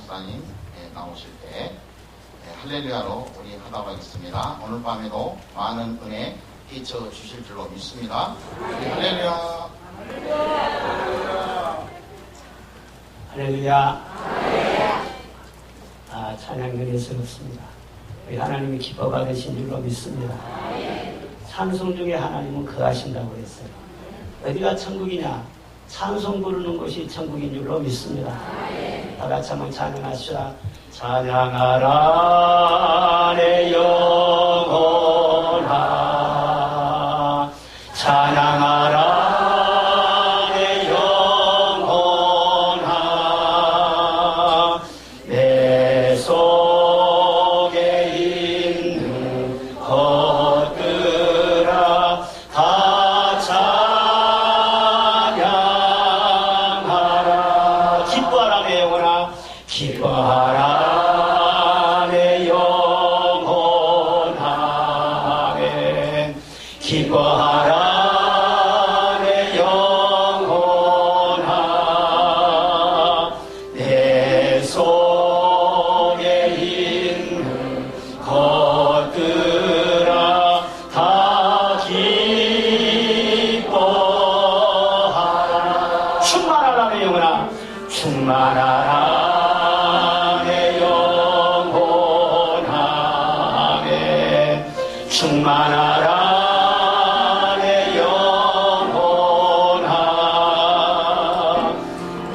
목사님 나오실 때 할렐루야로 우리 하다 가겠습니다. 오늘 밤에도 많은 은혜 끼쳐 주실 줄로 믿습니다. 할렐루야. 할렐루야. 찬양 은혜스럽습니다. 우리 하나님이 기뻐 받으신 줄로 믿습니다. 찬송 중에 하나님은 거하신다고 했어요. 어디가 천국이냐? 찬송 부르는 곳이 천국인 줄로 믿습니다. 다 같이 한번 찬양하시라. 찬양하라 내 영혼아, 찬양하라 내 영혼아, 내 속에 있는 것들아 다 찬양하라. 기뻐하라 내 영혼아, 기뻐하라 내 영혼아, 기뻐하라 내 영혼아, 내 속에 있는 것들아 다 기뻐하라. 충만하라 내 영혼아, 충만하라 내 영혼아, 충만하라 내 영혼아,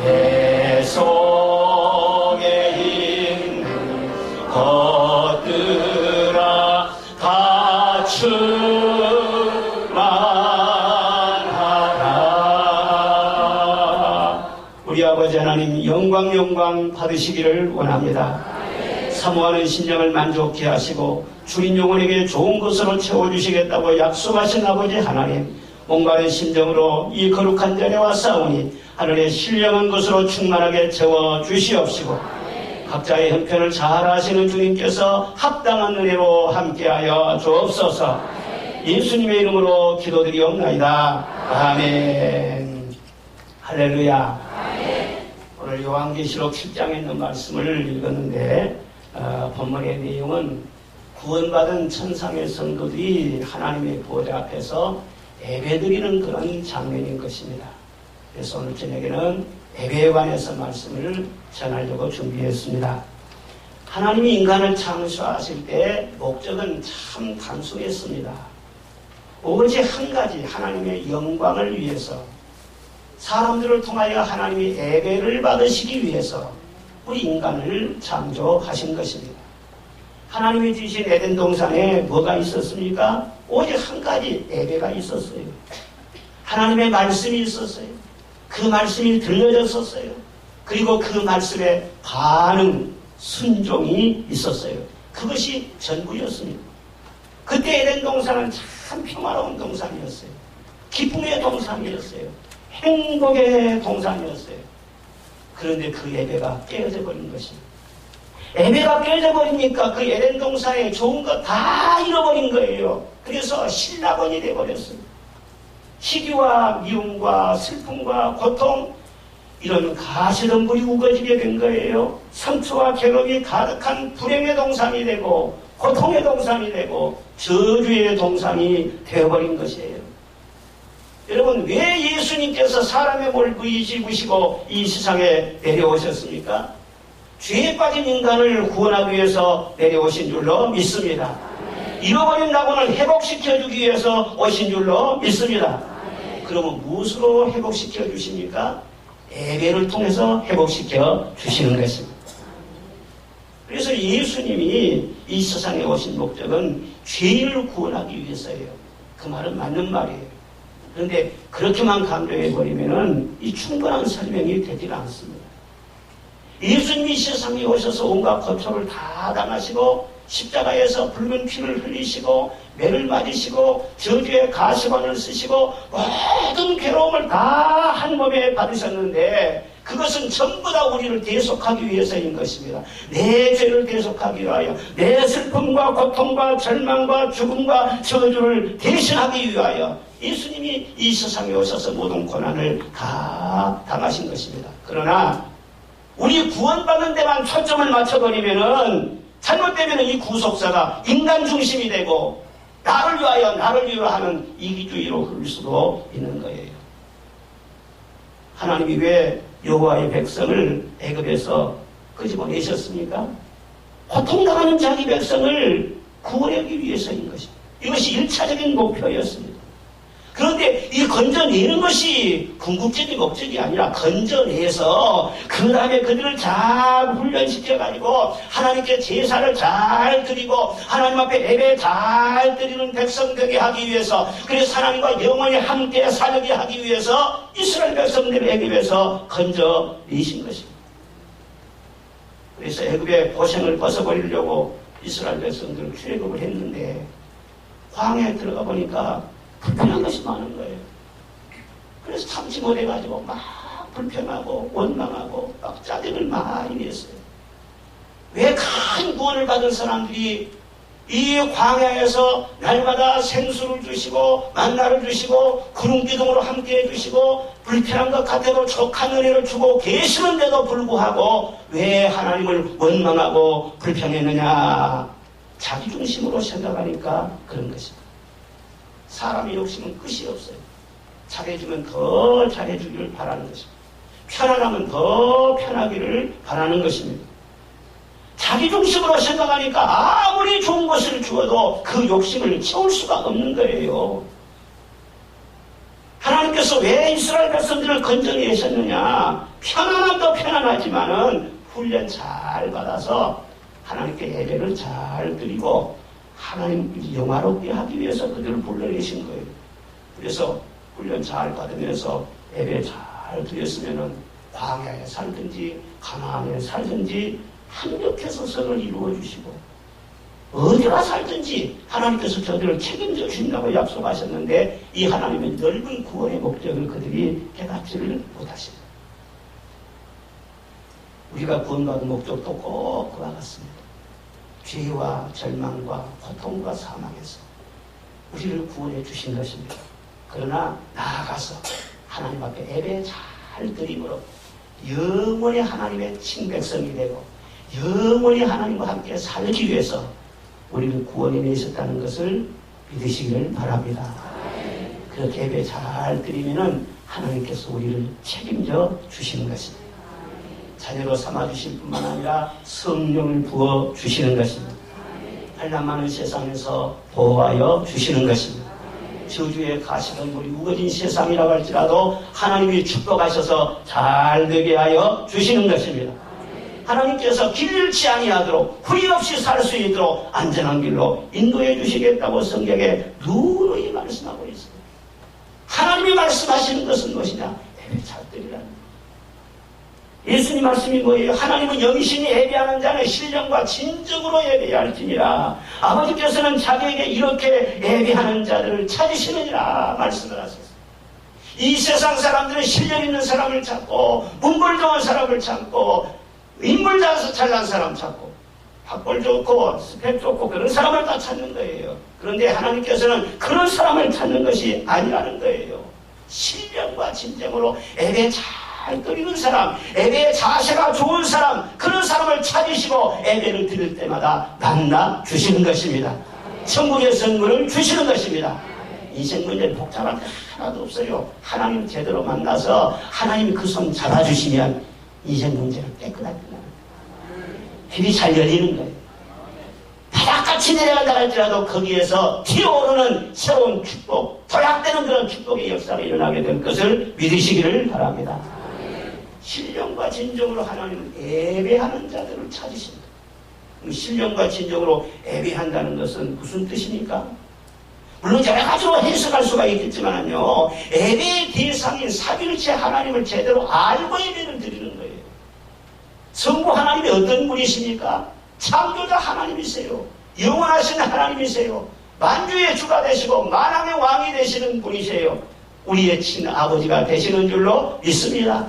내 속에 있는 것들아 다 충만하라. 우리 아버지 하나님 영광 받으시기를 원합니다. 사모하는 심령을 만족케 하시고 주인 영혼에게 좋은 것으로 채워주시겠다고 약속하신 아버지 하나님, 목마른 심정으로 이 거룩한 자리에 왔사오니 하늘의 신령한 것으로 충만하게 채워주시옵시고 각자의 형편을 잘 아시는 주님께서 합당한 은혜로 함께하여 주옵소서. 예수님의 이름으로 기도드리옵나이다. 아멘. 할렐루야. 오늘 요한계시록 7장에 있는 말씀을 읽었는데 본문의 내용은 구원받은 천상의 성도들이 하나님의 보좌 앞에서 예배드리는 그런 장면인 것입니다. 그래서 오늘 저녁에는 예배에 관해서 말씀을 전하려고 준비했습니다. 하나님이 인간을 창조하실 때 목적은 참 단순했습니다. 오로지 한 가지, 하나님의 영광을 위해서, 사람들을 통하여 하나님의 예배를 받으시기 위해서 우리 인간을 창조하신 것입니다. 하나님이 주신 에덴 동산에 뭐가 있었습니까? 오직 한 가지, 예배가 있었어요. 하나님의 말씀이 있었어요. 그 말씀이 들려졌었어요. 그리고 그 말씀에 반응, 순종이 있었어요. 그것이 전부였습니다. 그때 에덴 동산은 참 평화로운 동산이었어요. 기쁨의 동산이었어요. 행복의 동산이었어요. 그런데 그 예배가 깨어져 버린 것입니다. 예배가 깨어져 버리니까 그 에덴 동산에 좋은 거 다 잃어버린 거예요. 그래서 신라곤이 되어버렸어요. 시기와 미움과 슬픔과 고통, 이런 가시덤불이 우거지게 된 거예요. 상처와 괴로움이 가득한 불행의 동산이 되고 고통의 동산이 되고 저주의 동산이 되어버린 것이에요. 여러분, 왜 예수님께서 사람의 몸을 입으시고 이 세상에 내려오셨습니까? 죄에 빠진 인간을 구원하기 위해서 내려오신 줄로 믿습니다. 잃어버린 낙원을 회복시켜주기 위해서 오신 줄로 믿습니다. 그러면 무엇으로 회복시켜 주십니까? 예배를 통해서 회복시켜 주시는 것입니다. 그래서 예수님이 이 세상에 오신 목적은 죄인을 구원하기 위해서예요. 그 말은 맞는 말이에요. 그런데 그렇게만 강조해버리면 이 충분한 설명이 되질 않습니다. 예수님이 세상에 오셔서 온갖 고초를 다 당하시고 십자가에서 붉은 피를 흘리시고 매를 맞으시고 저주의 가시관을 쓰시고 모든 괴로움을 다 한 몸에 받으셨는데 그것은 전부 다 우리를 대속하기 위해서인 것입니다. 내 죄를 대속하기 위하여, 내 슬픔과 고통과 절망과 죽음과 저주를 대신하기 위하여 예수님이 이 세상에 오셔서 모든 고난을 다 당하신 것입니다. 그러나 우리 구원받는 데만 초점을 맞춰버리면은 잘못되면 이 구속사가 인간 중심이 되고 나를 위하여 하는 이기주의로 흐를 수도 있는 거예요. 하나님이 왜 여호와의 백성을 애굽에서 끄집어내셨습니까? 고통당하는 자기 백성을 구원하기 위해서인 것입니다. 이것이 1차적인 목표였습니다. 그런데 이 건져내는 것이 궁극적인 목적이 아니라 건져내서 그 다음에 그들을 잘 훈련시켜가지고 하나님께 제사를 잘 드리고 하나님 앞에 예배 잘 드리는 백성 되게 하기 위해서, 그래서 하나님과 영원히 함께 살게 하기 위해서 이스라엘 백성들을 애굽에서 건져내신 것입니다. 그래서 애굽의 고생을 벗어버리려고 이스라엘 백성들을 출애굽을 했는데 광야에 들어가 보니까 불편한 것이 많은 거예요. 그래서 참지 못해가지고 막 불평하고 원망하고 막 짜증을 많이 냈어요. 왜 큰 구원을 받은 사람들이 이 광야에서 날마다 생수를 주시고 만나를 주시고 구름기둥으로 함께 해주시고 불편한 것 같아도 족한 은혜를 주고 계시는데도 불구하고 왜 하나님을 원망하고 불평했느냐? 자기중심으로 생각하니까 그런 것입니다. 사람의 욕심은 끝이 없어요. 잘해주면 더 잘해주기를 바라는 것입니다. 편안하면 더 편하기를 바라는 것입니다. 자기중심으로 생각하니까 아무리 좋은 것을 주어도 그 욕심을 채울 수가 없는 거예요. 하나님께서 왜 이스라엘 백성들을 건져내셨느냐? 편안함도 편안하지만은 훈련 잘 받아서 하나님께 예배를 잘 드리고 하나님 영화롭게 하기 위해서 그들을 불러내신 거예요. 그래서 훈련 잘 받으면서 예배 잘 드렸으면은 광야에 살든지 가나안에 살든지 합력해서 선을 이루어 주시고 어디가 살든지 하나님께서 저들을 책임져 주신다고 약속하셨는데 이 하나님의 넓은 구원의 목적을 그들이 깨닫지를 못하십니다. 우리가 구원받은 목적도 꼭 그와 같습니다. 죄와 절망과 고통과 사망에서 우리를 구원해 주신 것입니다. 그러나 나아가서 하나님 앞에 예배 잘 드림으로 영원히 하나님의 친백성이 되고 영원히 하나님과 함께 살기 위해서 우리를 구원해 내셨다는 것을 믿으시기를 바랍니다. 그렇게 예배 잘 드리면은 하나님께서 우리를 책임져 주시는 것입니다. 자녀로 삼아주실 뿐만 아니라 성령을 부어 주시는 것입니다. 한량 많은 세상에서 보호하여 주시는 것입니다. 저주에 가시던 물이 우거진 세상이라고 할지라도 하나님이 축복하셔서 잘 되게 하여 주시는 것입니다. 하나님께서 길 잃지 아니하도록 후리 없이 살 수 있도록 안전한 길로 인도해 주시겠다고 성경에 누누이 말씀하고 있습니다. 하나님이 말씀하시는 것은 무엇이냐? 예배 잘 드리라는 거예요. 예수님 말씀이 뭐예요? 하나님은 영신이 예배하는 자는 신령과 진정으로 예배할지니라. 아버지께서는 자기에게 이렇게 예배하는 자들을 찾으시느니라 말씀을 하셨어요. 이 세상 사람들은 실력 있는 사람을 찾고 문벌 좋은 사람을 찾고 인물 잘난 사람 찾고 학벌 좋고 스펙 좋고 그런 사람을 다 찾는 거예요. 그런데 하나님께서는 그런 사람을 찾는 것이 아니라는 거예요. 신령과 진정으로 예배 잘 드리는 사람, 예배의 자세가 좋은 사람, 그런 사람을 찾으시고 예배를 드릴 때마다 만나 주시는 것입니다. 천국의 선물을 주시는 것입니다. 인생 문제는 복잡한 게 하나도 없어요. 하나님 제대로 만나서 하나님이 그 손 잡아주시면 인생 문제를 깨끗하게 끝나는 거예요. 길이 잘 열리는 거예요. 바닥같이 내려간다 할지라도 거기에서 튀어오르는 새로운 축복, 도약되는 그런 축복의 역사가 일어나게 될 것을 믿으시기를 바랍니다. 신령과 진정으로 하나님은 예배하는 자들을 찾으십니다. 신령과 진정으로 예배한다는 것은 무슨 뜻입니까? 물론 여러 가지로 해석할 수가 있겠지만요, 예배의 대상인 삼위일체 하나님을 제대로 알고 예배를 드리는 거예요. 성부 하나님이 어떤 분이십니까? 창조자 하나님이세요. 영원하신 하나님이세요. 만주의 주가 되시고 만왕의 왕이 되시는 분이세요. 우리의 친아버지가 되시는 줄로 믿습니다.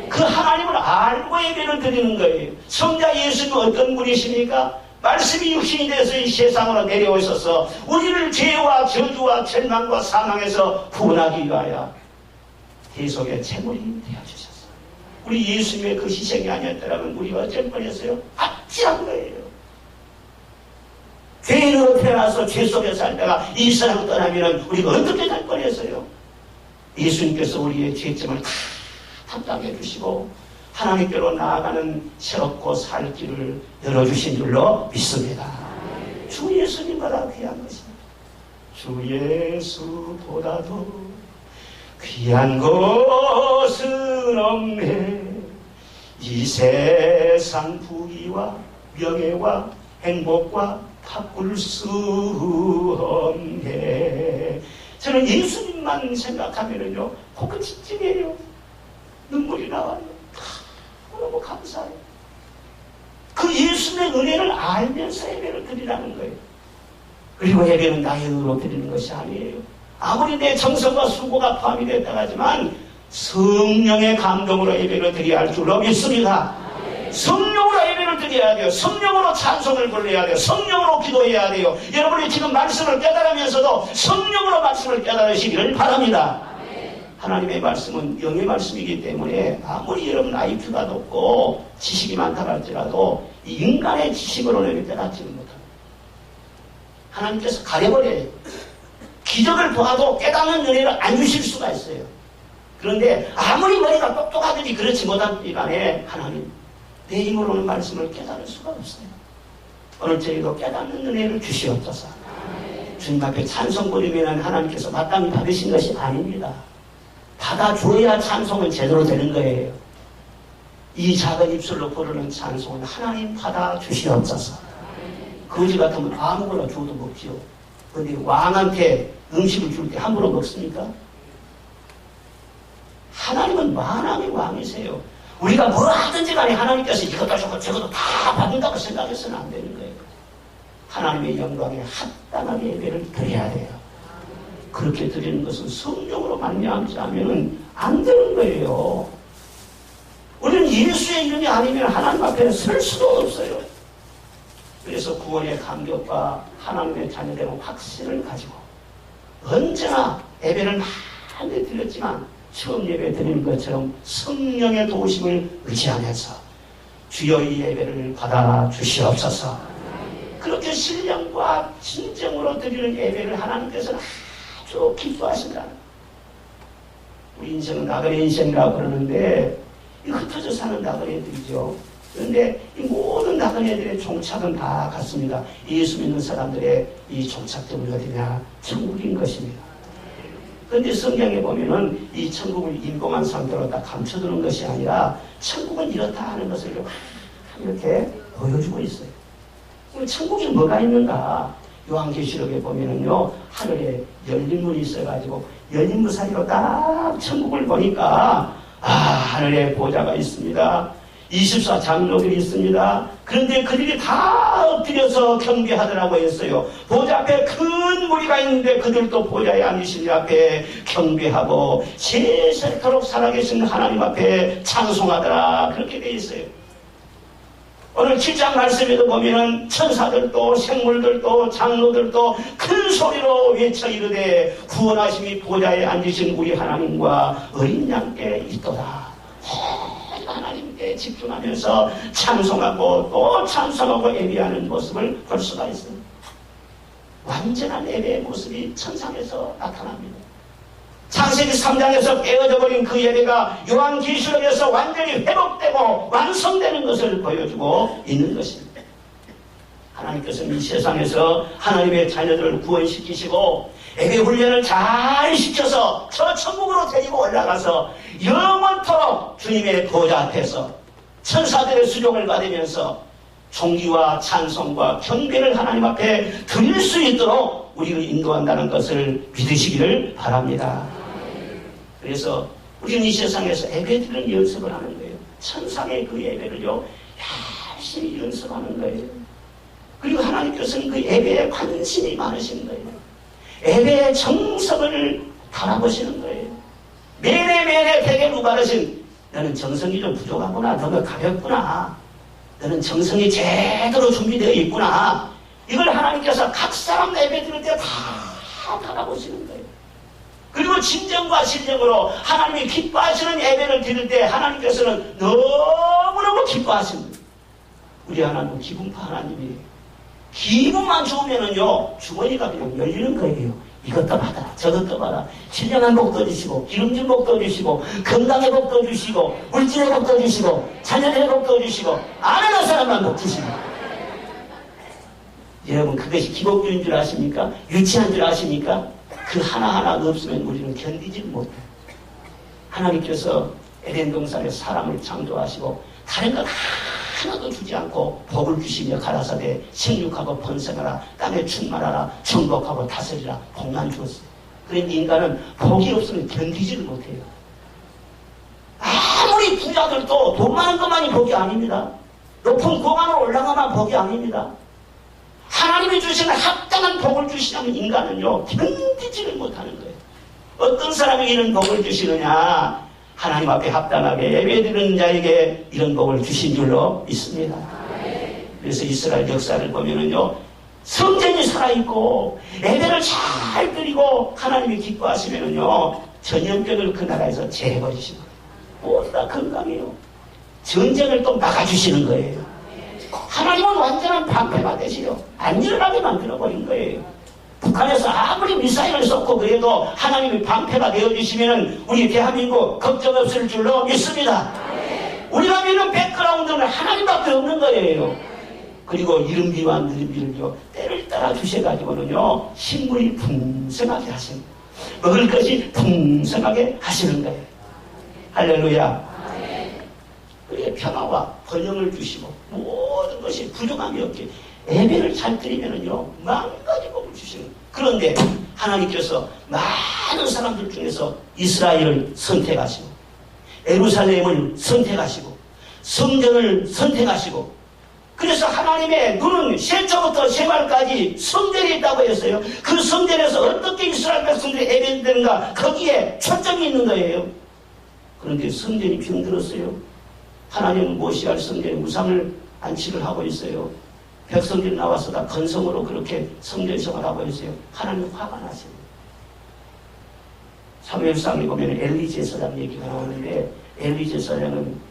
그 하나님을 알고 예배를 드리는 거예요. 성자 예수님은 어떤 분이십니까? 말씀이 육신이 돼서 이 세상으로 내려오셔서 우리를 죄와 저주와 절망과 사망에서 구원하기 위하여 대속의 제물이 되어주셨어요. 우리 예수님의 그 희생이 아니었다면 우리가 어쩔 뻔했어요? 아찔한 거예요. 죄인으로 태어나서 죄 속에 살다가 이 세상 떠나면 우리가 어떻게 살 뻔했어요? 예수님께서 우리의 죄점을 다 담당해 주시고 하나님께로 나아가는 새롭고 살 길을 열어주신 줄로 믿습니다. 주 예수님보다 귀한 것입니다. 주 예수보다도 귀한 것은 없네. 이 세상 부귀와 명예와 행복과 바꿀 수 없네. 저는 예수님만 생각하면은요, 코끝이 찡해요. 눈물이 나와요. 너무 감사해요. 그 예수님의 은혜를 알면서 예배를 드리라는 거예요. 그리고 예배는 나의 의로 드리는 것이 아니에요. 아무리 내 정성과 수고가 포함이 됐다고 하지만 성령의 감동으로 예배를 드려야 할 줄로 믿습니다. 성령으로 예배를 드려야 돼요. 성령으로 찬송을 불러야 돼요. 성령으로 기도해야 돼요. 여러분이 지금 말씀을 깨달으면서도 성령으로 말씀을 깨달으시기를 바랍니다. 하나님의 말씀은 영의 말씀이기 때문에 아무리 여러분 IQ가 높고 지식이 많다고 할지라도 이 인간의 지식으로는 깨닫지는 못합니다. 하나님께서 가려버려요. 기적을 보아도 깨닫는 은혜를 안 주실 수가 있어요. 그런데 아무리 머리가 똑똑하든지 그렇지 못한 시간에 하나님 내 힘으로는 말씀을 깨달을 수가 없어요. 오늘 저희도 깨닫는 은혜를 주시옵소서. 주님 앞에 찬송 부리면 하나님께서 마땅히 받으신 것이 아닙니다. 받아줘야 찬송은 제대로 되는 거예요. 이 작은 입술로 부르는 찬송은 하나님 받아주시옵소서. 거지 같으면 아무거나 줘도 먹지요. 그런데 왕한테 음식을 줄 때 함부로 먹습니까? 하나님은 만왕의 왕이세요. 우리가 뭐 하든지 간에 하나님께서 이것도 저것도 저것도 다 받는다고 생각해서는 안 되는 거예요. 하나님의 영광에 합당하게 예배를 드려야 돼요. 그렇게 드리는 것은 성령으로 말미암지 않으면 안 되는 거예요. 우리는 예수의 이름이 아니면 하나님 앞에 설 수도 없어요. 그래서 구원의 감격과 하나님의 자녀되는 확신을 가지고 언제나 예배를 많이 드렸지만 처음 예배 드리는 것처럼 성령의 도우심을 의지하면서 주여 이 예배를 받아 주시옵소서. 그렇게 신령과 진정으로 드리는 예배를 하나님께서는 아주 기뻐하신다. 우리 인생은 나그네 인생이라고 그러는데 흩어져 사는 나그네들이죠. 그런데 이 모든 나그네들의 종착은 다 같습니다. 예수 믿는 사람들의 이 종착점이 어디냐? 천국인 것입니다. 그런데 성경에 보면은 이 천국을 인공한 상태로 딱 감춰두는 것이 아니라 천국은 이렇다 하는 것을 이렇게 보여주고 있어요. 그럼 천국에 뭐가 있는가? 요한계시록에 보면은요, 하늘에 열린 문이 있어가지고 열린 문 사이로 딱 천국을 보니까 하늘에 보좌가 있습니다. 24 장로들이 있습니다. 그런데 그들이 다 엎드려서 경배하더라고 했어요. 보좌 앞에 큰 무리가 있는데 그들도 보좌에 앉으신 앞에 경배하고 세세토록 살아계신 하나님 앞에 찬송하더라. 그렇게 돼 있어요. 오늘 7장 말씀에도 보면은 천사들도 생물들도 장로들도 큰 소리로 외쳐 이르되 구원하심이 보좌에 앉으신 우리 하나님과 어린 양께 있도다. 하나님께 집중하면서 찬송하고 또 찬송하고 예배하는 모습을 볼 수가 있습니다. 완전한 예배의 모습이 천상에서 나타납니다. 창세기 3장에서 깨어져 버린 그 예배가 요한계시록에서 완전히 회복되고 완성되는 것을 보여주고 있는 것입니다. 하나님께서는 이 세상에서 하나님의 자녀들을 구원시키시고 예배 훈련을 잘 시켜서 저 천국으로 데리고 올라가서 영원토록 주님의 보좌 앞에서 천사들의 수종을 받으면서 존귀와 찬송과 경배를 하나님 앞에 드릴 수 있도록 우리를 인도한다는 것을 믿으시기를 바랍니다. 그래서 우리는 이 세상에서 예배드리는 연습을 하는 거예요. 천상의 그 예배를요 열심히 연습하는 거예요. 그리고 하나님께서는 그 예배에 관심이 많으신 거예요. 예배의 정성을 바라보시는 거예요. 매일매일 되게 무가르신 너는 정성이 좀 부족하구나. 너는 가볍구나. 너는 정성이 제대로 준비되어 있구나. 이걸 하나님께서 각 사람 예배 드릴 때 다 바라보시는 거예요. 그리고 진정과 진정으로 하나님이 기뻐하시는 예배를 드릴 때 하나님께서는 너무너무 기뻐하십니다. 우리 하나님은 기분파 하나님이에요. 기분만 좋으면은요, 주머니가 그냥 열리는 거예요. 이것도 받아라, 저것도 받아라. 신령한 복도 주시고, 기름진 복도 주시고, 건강의 복도 주시고, 물질의 복도 주시고, 자녀의 복도 주시고, 아는 사람만 복 주시고. 여러분, 그것이 기복주인 줄 아십니까? 유치한 줄 아십니까? 그 하나하나가 없으면 우리는 견디지 못해요. 하나님께서 에덴 동산에 사람을 창조하시고 다른 것 하나도 주지 않고 복을 주시며 가라사대 생육하고 번성하라, 땅에 충만하라, 정복하고 다스리라, 복만 주었어요. 그런데 인간은 복이 없으면 견디지를 못해요. 아무리 부자들도 돈 많은 것만이 복이 아닙니다. 높은 고관으로 올라가만 복이 아닙니다. 하나님이 주시는 합당한 복을 주시냐면 인간은요, 견디지를 못하는 거예요. 어떤 사람이 이런 복을 주시느냐? 하나님 앞에 합당하게 예배드리는 자에게 이런 복을 주신 줄로 믿습니다. 그래서 이스라엘 역사를 보면은요, 성전이 살아있고 예배를 잘 드리고 하나님이 기뻐하시면은요, 전염병을 그 나라에서 제해버리시는 거예요. 모두 다 건강해요. 전쟁을 또 막아주시는 거예요. 하나님은 완전한 방패가 되시려 안 일어나게 만들어버린 거예요. 북한에서 아무리 미사일을 쏘고 그래도 하나님이 방패가 되어주시면 우리 대한민국 걱정 없을 줄로 믿습니다. 우리가 믿는 백그라운드는 하나님밖에 없는 거예요. 그리고 이른비와 느른비를요, 때를 따라 주셔가지고는요, 식물이 풍성하게 하십니다. 먹을 것이 풍성하게 하시는 거예요. 할렐루야. 그리고 평화와 번영을 주시고 모든 것이 부족함이 없게 예배를 잘 드리면은요, 만가지 복을 주시는 거예요. 그런데 하나님께서 많은 사람들 중에서 이스라엘을 선택하시고 예루살렘을 선택하시고 성전을 선택하시고, 그래서 하나님의 눈은 세초부터 세말까지 성전에 있다고 했어요. 그 성전에서 어떻게 이스라엘 백성들이 예배드리는가, 거기에 초점이 있는 거예요. 그런데 성전이 병들었어요. 하나님은 모시할 성전에 우상을 안치를 하고 있어요. 백성들이 나와서 다 건성으로 그렇게 성전 생활하고 있어요. 하나님 화가 나세요. 사무엘상에 보면 엘리 제사장 얘기가 나오는데, 엘리 제사장은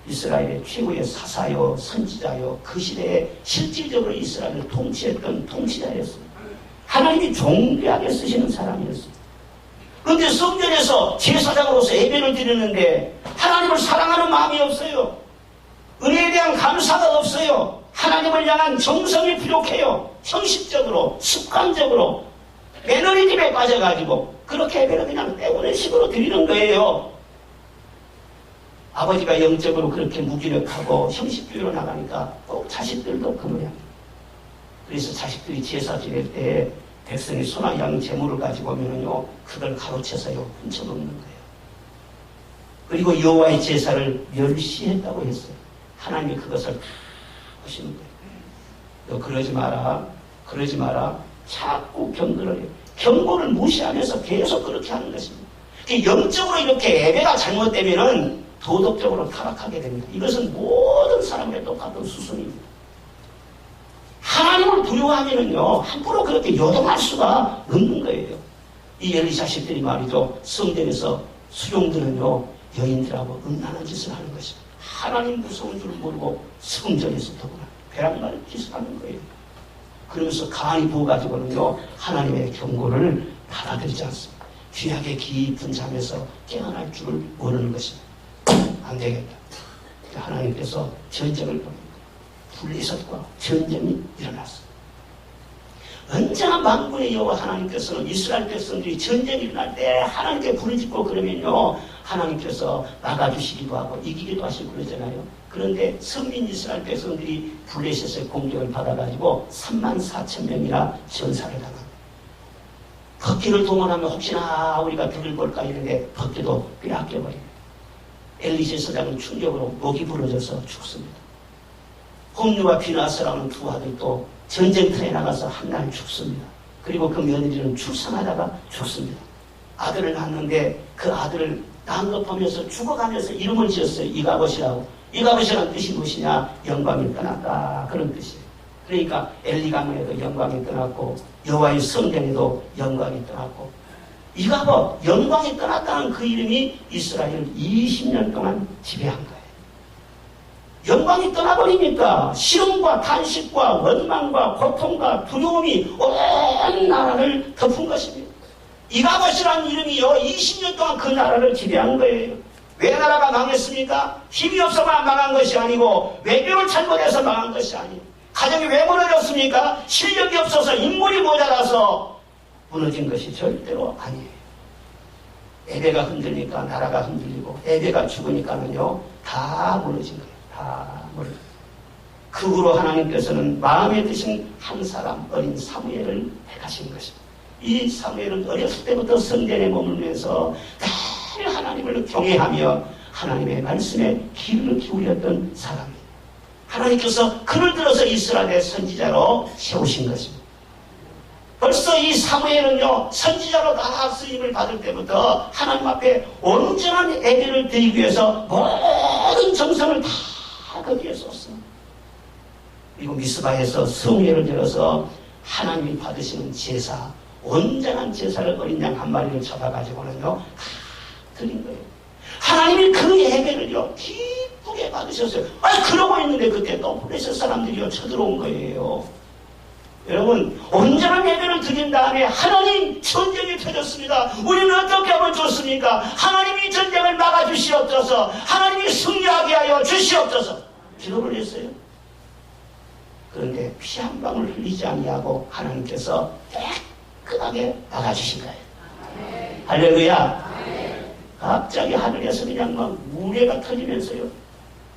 이스라엘의 최고의 사사요, 선지자요, 그 시대에 실질적으로 이스라엘을 통치했던 통치자였어요. 하나님이 존귀하게 쓰시는 사람이었어요. 그런데 성전에서 제사장으로서 예배를 드리는데 하나님을 사랑하는 마음이 없어요. 은혜에 대한 감사가 없어요. 하나님을 향한 정성이 부족해요. 형식적으로, 습관적으로, 매너리즘에 빠져가지고 그렇게 예배를 그냥 때우는 식으로 드리는 거예요. 아버지가 영적으로 그렇게 무기력하고 형식주의로 나가니까 꼭 자식들도 그 모양이에요. 그래서 자식들이 제사 지낼 때 백성이 소나 양 재물을 가지고 오면은요, 그걸 가로채서요, 훔쳐먹는 거예요. 그리고 여호와의 제사를 멸시했다고 했어요. 하나님이 그것을 하시는 거예요. 너 그러지 마라, 그러지 마라. 자꾸 경고를 해요. 경고를 무시하면서 계속 그렇게 하는 것입니다. 영적으로 이렇게 예배가 잘못되면은 도덕적으로 타락하게 됩니다. 이것은 모든 사람의 똑같은 수순입니다. 하나님을 두려워하면은요, 함부로 그렇게 요동할 수가 없는 거예요. 이 엘리 자식들이 말이죠, 성전에서 수종들은요, 여인들하고 음란한 짓을 하는 것입니다. 하나님 무서운 줄 모르고 성전에서 더구나 배락말 짓을 하는 거예요. 그러면서 가만히 부어가지고는요, 하나님의 경고를 받아들이지 않습니다. 귀하게 깊은 잠에서 깨어날 줄을 모르는 것입니다. 안 되겠다. 하나님께서 전쟁을 보냅니다. 블레셋과 전쟁이 일어났습니다. 언제나 만군의 여호와 하나님께서는 이스라엘 백성들이 전쟁이 일어날 때 하나님께 부르짖고 그러면요, 하나님께서 막아주시기도 하고 이기기도 하시고 그러잖아요. 그런데 성민 이스라엘 백성들이 블레셋의 공격을 받아가지고 34,000명이나 전사를 당합니다. 법궤를 동원하면 혹시나 우리가 득을 볼까 했는데 법궤도 빼앗겨버립니다. 엘리 제사장은 충격으로 목이 부러져서 죽습니다. 홈리와 비나스라는 두 아들도 전쟁터에 나가서 한 날 죽습니다. 그리고 그 며느리는 출산하다가 죽습니다. 아들을 낳았는데 그 아들을 낳은 것 보면서 죽어가면서 이름을 지었어요. 이가봇이라고. 이가봇이라는 뜻이 무엇이냐? 영광이 떠났다, 그런 뜻이에요. 그러니까 엘리 가문에도 영광이 떠났고 여호와의 성전에도 영광이 떠났고 이가봇, 영광이 떠났다는 그 이름이 이스라엘을 20년 동안 지배한 거예요. 영광이 떠나버리니까 시험과 탄식과 원망과 고통과 두려움이 온 나라를 덮은 것입니다. 이가봇이라는 이름이요 20년 동안 그 나라를 지배한 거예요. 왜 나라가 망했습니까? 힘이 없어만 망한 것이 아니고 외교를 잘못해서 망한 것이 아니에요. 가정이 왜 무너졌습니까? 실력이 없어서 인물이 모자라서 무너진 것이 절대로 아니에요. 에베가 흔들리니까 나라가 흔들리고 에베가 죽으니까는요 다 무너진 거예요. 다 무너진 거예요. 그 후로 하나님께서는 마음에 드신 한 사람 어린 사무엘을 택하신 것입니다. 이 사무엘은 어렸을 때부터 성전에 머물면서 늘 하나님을 경외하며 하나님의 말씀에 귀를 기울였던 사람입니다. 하나님께서 그를 들어서 이스라엘의 선지자로 세우신 것입니다. 벌써 이 사무엘은요 선지자로 다 쓰임을 받을 때부터 하나님 앞에 온전한 예배를 드리기 위해서 모든 정성을 다 거기에 쏟습니다. 그리고 미스바에서 성회를 열어서 하나님이 받으시는 제사, 온전한 제사를 어린 양 한 마리를 잡아가지고는요 다 드린 거예요. 하나님이 그 예배를요 기쁘게 받으셨어요. 아니 그러고 있는데 그때 또 블레셋 사람들이요 쳐들어온 거예요. 여러분 온전한 예배를 드린 다음에 하나님 전쟁이 터졌습니다. 우리는 어떻게 하면 좋습니까? 하나님이 전쟁을 막아주시옵소서. 하나님이 승리하게 하여 주시옵소서. 기도를 했어요. 그런데 피 한 방울 흘리지 아니하고 하나님께서 깨끗하게 막아주신 거예요. 할렐루야. 갑자기 하늘에서 그냥 막 우레가 터지면서요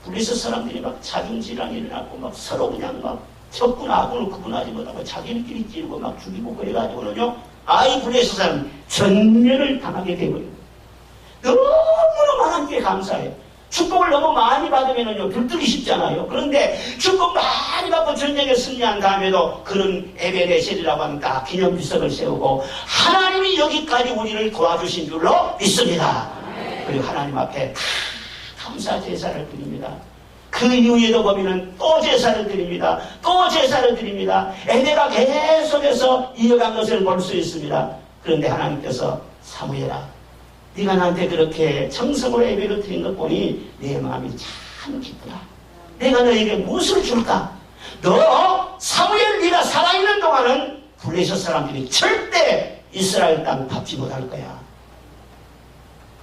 블레셋 사람들이 막 자중질환이 일어나고 막 서로 그냥 막 적군 아군을 구분하지 못하고 자기들끼리 찌르고 막 죽이고 그래가지고는요 아이 블레셋 사람 전멸을 당하게 되거든요. 너무너무 하나님께 감사해요. 축복을 너무 많이 받으면은요 들뜨기 쉽잖아요. 그런데 축복 많이 받고 전쟁에 승리한 다음에도 그는 에베네셀이라고 하는 딱 기념비석을 세우고 하나님이 여기까지 우리를 도와주신 줄로 믿습니다. 그리고 하나님 앞에 다 감사 제사를 드립니다. 그 이후에도 보면은 또 제사를 드립니다. 또 제사를 드립니다. 에베가 계속해서 이어간 것을 볼 수 있습니다. 그런데 하나님께서 사무엘아 네가 나한테 그렇게 정성으로 예배를 드린 것 보니 내 마음이 참 기쁘다. 내가 너에게 무엇을 줄까? 너 사무엘 네가 살아있는 동안은 블레셋 사람들이 절대 이스라엘 땅 밟지 못할 거야.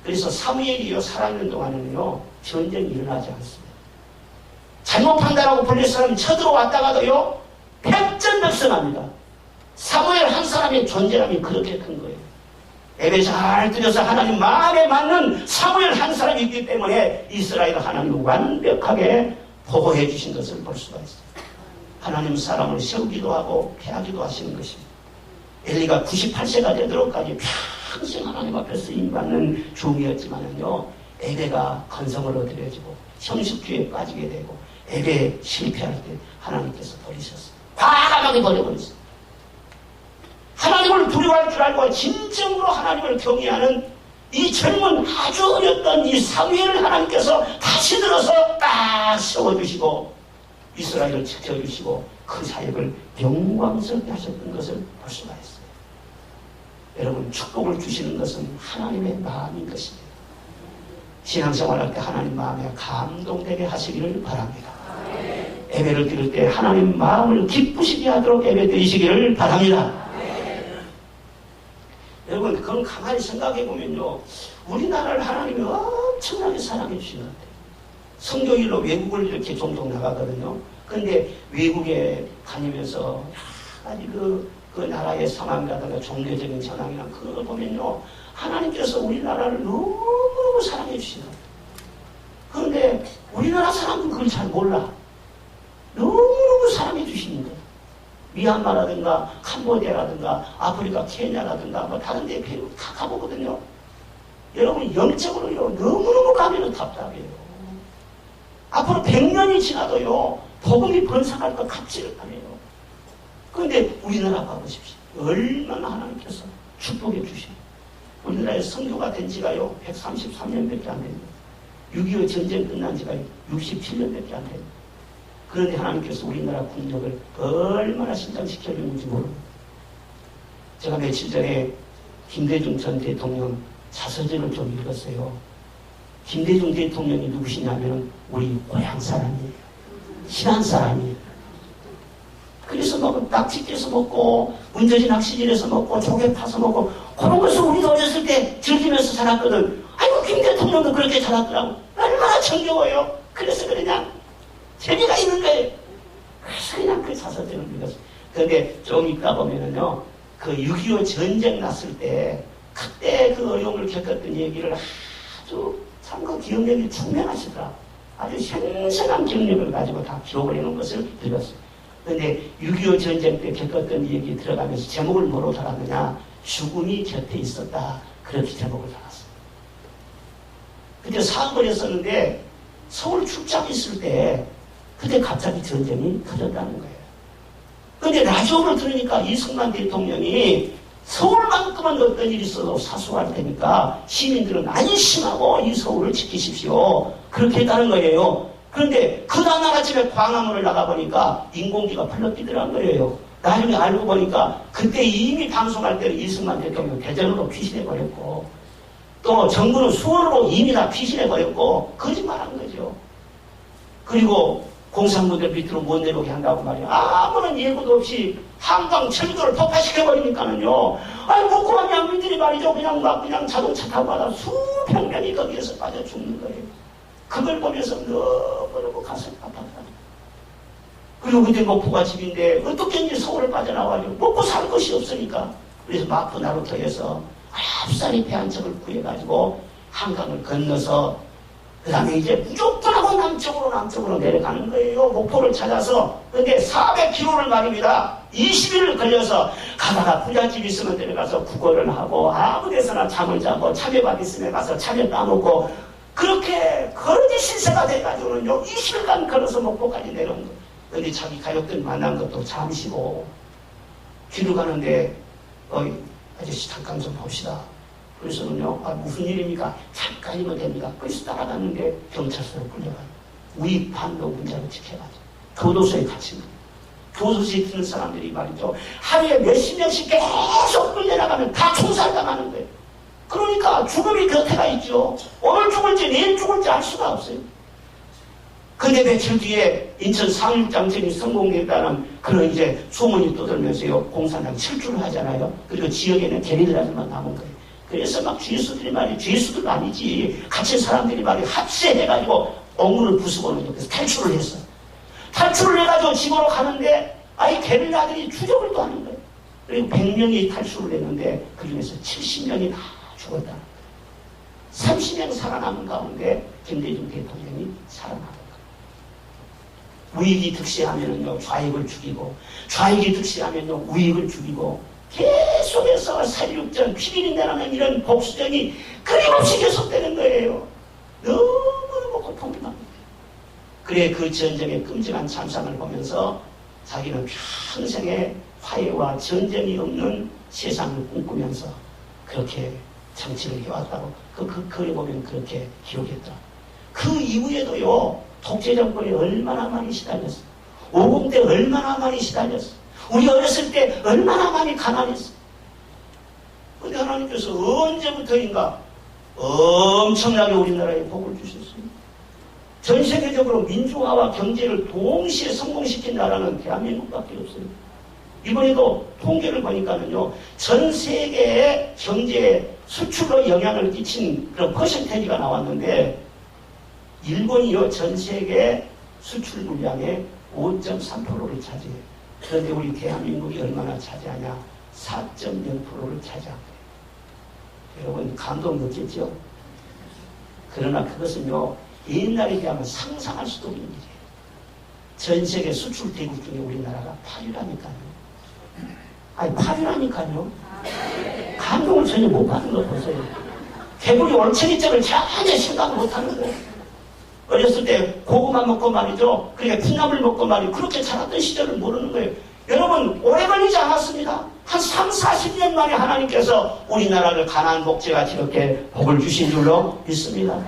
그래서 사무엘이요 살아있는 동안은요 전쟁이 일어나지 않습니다. 잘못 판단하고 블레셋 사람이 쳐들어왔다가도요 백전백승합니다. 사무엘 한 사람의 존재감이 그렇게 큰 거예요. 예배 잘 드려서 하나님 마음에 맞는 사무엘 한 사람이 있기 때문에 이스라엘 하나님을 완벽하게 보호해 주신 것을 볼 수가 있어요. 하나님 사람을 세우기도 하고 패하기도 하시는 것입니다. 엘리가 98세가 되도록까지 평생 하나님 앞에 쓰임받는 종이었지만은요 예배가 건성으로 드려지고 형식주의에 빠지게 되고 예배에 실패할 때 하나님께서 버리셨어요. 과감하게 버려버렸어요. 하나님을 두려워할 줄 알고 진정으로 하나님을 경외하는 이 젊은 아주 어렸던 이 사무엘을 하나님께서 다시 들어서 딱 세워주시고 이스라엘을 지켜주시고 그 사역을 영광스럽게 하셨던 것을 볼 수가 있어요. 여러분 축복을 주시는 것은 하나님의 마음인 것입니다. 신앙생활할 때 하나님 마음에 감동되게 하시기를 바랍니다. 예배를 드릴 때 하나님 마음을 기쁘시게 하도록 예배 드리시기를 바랍니다. 여러분 그건 가만히 생각해 보면요 우리나라를 하나님이 엄청나게 사랑해 주시는 것 같아요. 선교일로 외국을 이렇게 종종 나가거든요. 근데 외국에 다니면서 아직 그 나라의 상황이라든가 종교적인 전황이나 그걸 보면요 하나님께서 우리나라를 너무너무 사랑해 주시는 거예요. 그런데 우리나라 사람들은 그걸 잘 몰라. 너무너무 사랑해 주시는 거예요. 미얀마라든가 캄보디아라든가 아프리카 케냐라든가 뭐 다른 데 배우 다 가보거든요. 여러분 영적으로요 너무너무 가면은 답답해요. 앞으로 100년이 지나도요 복음이 번성할 것 같지를 않아요. 그런데 우리나라 가보십시오. 얼마나 하나님께서 축복해 주시고 우리나라에 선교가 된 지가요 133년밖에 안 됩니다. 6.25 전쟁 끝난 지가 67년밖에 안 됩니다. 그런데 하나님께서 우리나라 국력을 얼마나 신장시켜주는지 모릅니다. 제가 며칠 전에 김대중 전 대통령 자서전을 좀 읽었어요. 김대중 대통령이 누구시냐면 우리 고향 사람이에요. 신안 사람이에요. 그래서 뭐 낙지 깨서 먹고 문저지 낚시질에서 먹고 조개 파서 먹고 그런 것을 우리도 어렸을 때 즐기면서 살았거든. 아이고 김 대통령도 그렇게 살았더라고. 얼마나 정겨워요. 그래서 그냥 재미가 있는 거예요. 그래서 그냥 그 자서전을 읽었어요. 그런데 좀 있다 보면은요, 그 6.25 전쟁 났을 때 그때 그 어려움을 겪었던 얘기를 아주 참 그 기억력이 총명하시더라. 아주 생생한 기억력을 가지고 다 기록을 해놓은 것을 읽었어요. 그런데 6.25 전쟁 때 겪었던 얘기 들어가면서 제목을 뭐로 달았느냐? 죽음이 곁에 있었다. 그렇게 제목을 달았어요. 그때 사업을 했었는데 서울 출장 있을 때 그때 갑자기 전쟁이 터졌다는 거예요. 그런데 라디오를 들으니까 이승만 대통령이 서울만큼은 어떤 일이 있어도 사소할 테니까 시민들은 안심하고 이 서울을 지키십시오. 그렇게 했다는 거예요. 그런데 그 다음날 아침에 광화문을 나가보니까 인공기가 펄럭 뛰더란 거예요. 나중에 알고 보니까 그때 이미 방송할 때는 이승만 대통령 대전으로 피신해버렸고 또 정부는 수원으로 이미 다 피신해버렸고 거짓말한 거죠. 그리고 공산군들 밑으로 못 내려오게 한다고 말이야. 아무런 예고도 없이 한강 철도를 폭파시켜버리니까는요. 아니 묵고한 양민들이 말이죠. 그냥 자동차 타고 가다 수백 명이 거기에서 빠져 죽는 거예요. 그걸 보면서 너무너무 가슴이 아팠다. 그리고 그때 목포가 집인데 어떻게 이제 서울을 빠져나와요. 먹고 살 것이 없으니까. 그래서 마포 나루터에서 랍쌀이 배 한 척을 구해가지고 한강을 건너서 그 다음에 이제 무조건 하고 남쪽으로 내려가는 거예요. 목포를 찾아서. 근데 400km를 말입니다. 20일을 걸려서 가다가 부잣집 있으면 내려가서 구걸을 하고 아무 데서나 잠을 자고 참외밭 있으면 가서 참외 따먹고 그렇게 거지 신세가 돼가지고는요 20일간 걸어서 목포까지 내려온 거예요. 근데 자기 가족들 만난 것도 잠시고 뒤로 가는데 아저씨 잠깐 좀 봅시다. 그래서는요, 무슨 일입니까? 잠깐이면 됩니다. 그래서 따라갔는데 경찰서로 끌려가요. 우익 반도 문제를 지켜가지고 교도소에 갇힌 거예요. 교도소에 있는 사람들이 말이죠. 하루에 몇십 명씩 계속 끌려나가면 다 총살당하는 거예요. 그러니까 죽음이 곁에가 있죠. 오늘 죽을지 내일 죽을지 알 수가 없어요. 근데 며칠 뒤에 인천 상륙작전이 성공했다는 그런 이제 소문이 떠들면서요. 공산당 철주를 하잖아요. 그리고 지역에는 게릴라들만 남은 거예요. 그래서 막 죄수들이 말이야, 죄수들 아니지. 갇힌 사람들이 말이야, 합세해가지고 엉문을 부수고는 그래서 탈출을 했어. 탈출을 해가지고 집으로 가는데, 게릴라들이 추적을 또 하는 거예요. 그리고 100명이 탈출을 했는데, 그 중에서 70명이 다 죽었다. 30명 살아남은 가운데, 김대중 대통령이 살아남은 거예요. 우익이 득세하면은요, 좌익을 죽이고, 좌익이 득세하면요, 우익을 죽이고, 계속해서 4.16전 피비린내라는 이런 복수전이 끊임없이 계속되는 거예요. 너무너무 고통이 납니다. 그래 그 전쟁의 끔찍한 참상을 보면서 자기는 평생의 화해와 전쟁이 없는 세상을 꿈꾸면서 그렇게 정치를 해왔다고 글에 보면 그렇게 기록했다. 그 이후에도요 독재 정권이 얼마나 많이 시달렸어. 50 때 얼마나 많이 시달렸어. 우리 어렸을 때 얼마나 많이 가난했어. 근데 하나님께서 언제부터인가 엄청나게 우리나라에 복을 주셨어요. 전 세계적으로 민주화와 경제를 동시에 성공시킨 나라는 대한민국밖에 없어요. 이번에도 통계를 보니까는요, 전 세계의 경제 수출로 영향을 끼친 그런 퍼센테이지가 나왔는데, 일본이요, 전 세계 수출 물량의 5.3%를 차지해요. 그런데 우리 대한민국이 얼마나 차지하냐? 4.0%를 차지한 거예요. 여러분 감동 느꼈죠? 그러나 그것은요 옛날에 비하면 상상할 수도 없는 일이에요. 전 세계 수출 대국 중에 우리나라가 8위라니까요. 8위라니까요. 감동을 전혀 못 받는 거 보세요. 개구리 월척이점을 전혀 생각 못 하는 거예요. 어렸을 때 고구마 먹고 말이죠. 그러니까 콩나물 먹고 말이죠. 그렇게 자랐던 시절을 모르는 거예요. 여러분 오래 걸리지 않았습니다. 한 3, 40년 만에 하나님께서 우리나라를 가나안 복제같이 이렇게 복을 주신 줄로 믿습니다.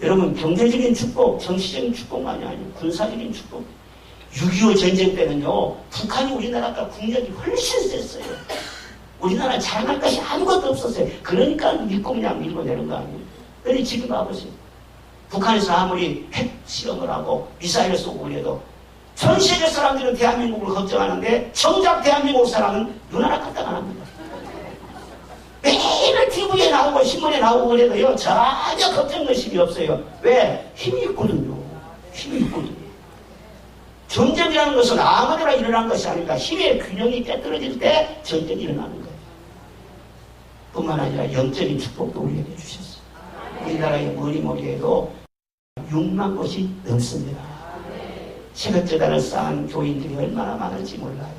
여러분 경제적인 축복, 정치적인 축복만이 아니고 군사적인 축복. 6.25 전쟁 때는요. 북한이 우리나라가 국력이 훨씬 셌어요. 우리나라 자랑할 것이 아무것도 없었어요. 그러니까 밀고 그냥 밀고내는 거 아니에요. 그런데 지금 봐보세요. 북한에서 아무리 핵 실험을 하고 미사일을 쏘고 그래도 전 세계 사람들은 대한민국을 걱정하는데 정작 대한민국 사람은 눈 하나 깜짝 안 합니다. 매일 TV에 나오고 신문에 나오고 그래도요 전혀 걱정의식이 없어요. 왜? 힘이 있거든요. 힘이 있거든요. 전쟁이라는 것은 아무데나 일어난 것이 아닙니다. 힘의 균형이 깨떨어질 때 전쟁이 일어나는 거예요. 뿐만 아니라 영적인 축복도 우리에게 주셨어요. 우리나라의 머리머리에도 6만 곳이 넘습니다. 세뱃재단을 쌓은 교인들이 얼마나 많은지 몰라요.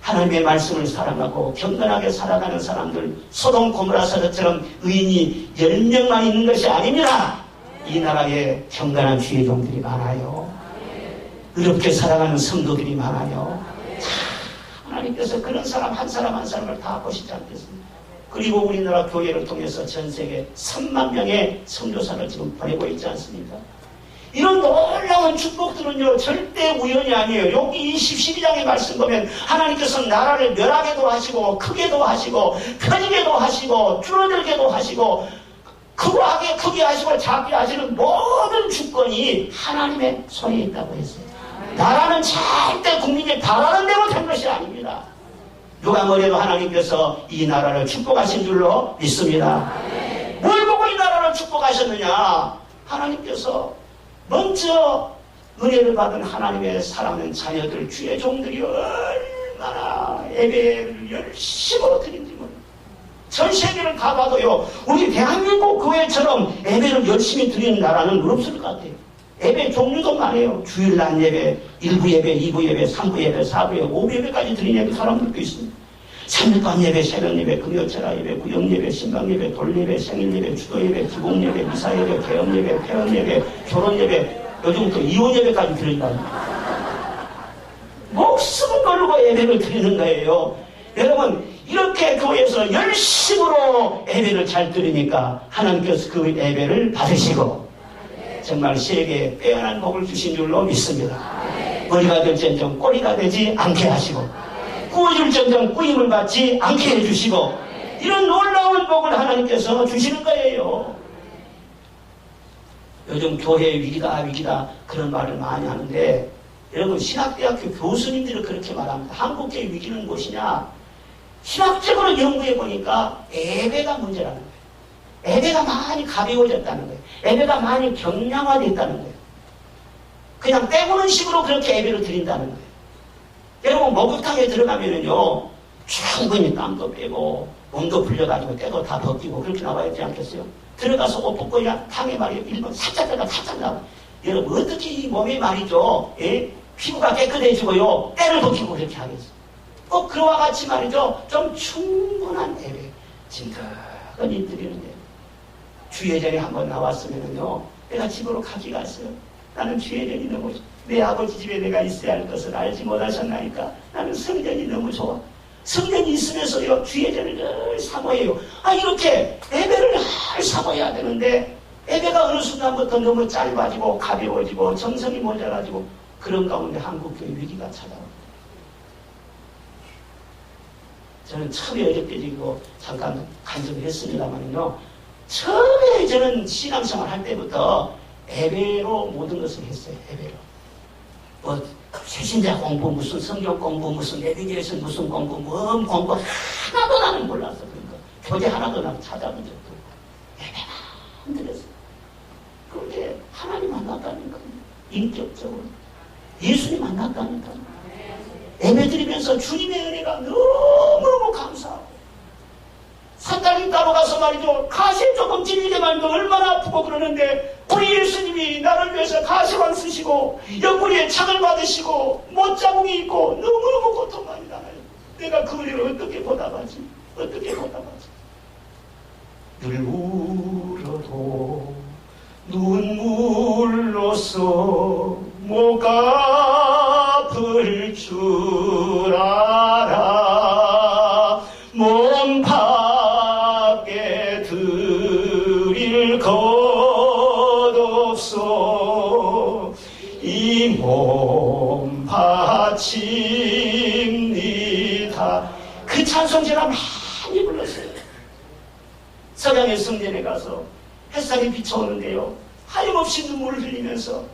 하나님의 말씀을 사랑하고 경건하게 살아가는 사람들, 소돔 고모라 사도처럼 의인이 10명만 있는 것이 아닙니다. 이 나라에 경건한 주의 종들이 많아요. 의롭게 살아가는 성도들이 많아요. 하나님께서 그런 사람 한 사람을 다 보시지 않겠습니까? 그리고 우리나라 교회를 통해서 전 세계 3만 명의 선교사를 지금 보내고 있지 않습니까? 이런 놀라운 축복들은요 절대 우연이 아니에요. 여기 12장의 말씀 보면 하나님께서는 나라를 멸하게도 하시고 크게도 하시고 편히게도 하시고 줄어들게도 하시고 크게 하시고 작게 하시는 모든 주권이 하나님의 손에 있다고 했어요. 나라는 절대 국민이 바라는 대로 된 것이 아닙니다. 누가 뭐래도 하나님께서 이 나라를 축복하신 줄로 믿습니다. 뭘 보고 이 나라를 축복하셨느냐? 하나님께서 먼저 은혜를 받은 하나님의 사랑하는 자녀들, 주의 종들이 얼마나 예배를 열심으로 드린지 모릅니다. 전 세계를 가봐도요, 우리 대한민국 교회처럼 예배를 열심히 드리는 나라는 없을 것 같아요. 예배 종류도 많아요. 주일 날 예배, 1부 예배, 2부 예배, 3부 예배, 4부 예배, 5부 예배까지 드리는 사람들도 있습니다. 3일간 예배, 새벽 예배, 금요철야 예배, 구역 예배, 신방 예배, 돌 예배, 생일 예배, 주도 예배, 기복 예배, 미사 예배, 개업 예배, 폐업 예배, 결혼 예배, 요즘부터 이혼 예배까지 드린다는 거예요. 목숨을 걸고 예배를 드리는 거예요. 여러분, 이렇게 교회에서 열심으로 예배를 잘 드리니까 하나님께서 그 예배를 받으시고 정말 세계에 빼어난 복을 주신 줄로 믿습니다. 머리가 될지언정 꼬리가 되지 않게 하시고 꾸어줄지언정 꾸임을 받지 않게 해주시고 이런 놀라운 복을 하나님께서 주시는 거예요. 요즘 교회 위기다 그런 말을 많이 하는데 여러분 신학대학교 교수님들이 그렇게 말합니다. 한국교회 위기는 무엇이냐? 신학적으로 연구해 보니까 예배가 문제라는 거예요. 예배가 많이 가벼워졌다는 거예요. 예배가 많이 경량화됐다는 거예요. 그냥 때우는 식으로 그렇게 예배를 드린다는 거예요. 여러분 목욕탕에 들어가면은요 충분히 땀도 빼고 몸도 불려가지고 때도 다 벗기고 그렇게 나와야 되지 않겠어요? 들어가서 옷 벗고 그냥 탕에 말이에요. 일본 살짝 나와. 여러분 어떻게 이 몸이 말이죠 피부가 깨끗해지고요 때를 벗기고 그렇게 하겠어요? 꼭 그와 같이 말이죠 좀 충분한 예배 진득하니 드리는데 주예전에 한번 나왔으면은요 내가 집으로 가기가 했어요. 나는 주예전이 너무 내 아버지 집에 내가 있어야 할 것을 알지 못하셨나니까 나는 성전이 너무 좋아. 성전이 있으면서요 주예전을 늘 사모해요. 이렇게 예배를 늘 사모해야 되는데 예배가 어느 순간부터 너무 짧아지고 가벼워지고 정성이 모자라지고 그런 가운데 한국교회 위기가 찾아옵니다. 저는 처음에 어렵게 지고 잠깐 간증을 했습니다만요 처음에 저는 신앙생활 할 때부터 예배로 모든 것을 했어요. 예배로. 최신자 공부, 무슨 성경 공부, 무슨 내비게이션 무슨 공부, 뭔 공부 하나도 나는 몰랐어. 그러니까 교재 하나도 나는 찾아본 적도 없고 예배만 드렸어요. 그런데 하나님 만났다니까요. 인격적으로. 예수님 만났다니까요. 예배 드리면서 주님의 은혜가 너무너무 감사하고 산딸님 따로 가서 말이죠. 가시 조금 찔리게만 해도 얼마나 아프고 그러는데 우리 예수님이 나를 위해서 가시만 쓰시고 옆구리에 창을 받으시고 못자국이 있고 너무너무 고통 많이 나요. 내가 그 은혜를 어떻게 보답하지? 늘 울어도 눈물로써 못 갚을 줄 알아 몸 밖에 드릴 것 없어 이 몸 바칩니다. 그 찬송 제가 주차장의 성전에 가서 햇살이 비춰오는데요. 하염없이 눈물을 흘리면서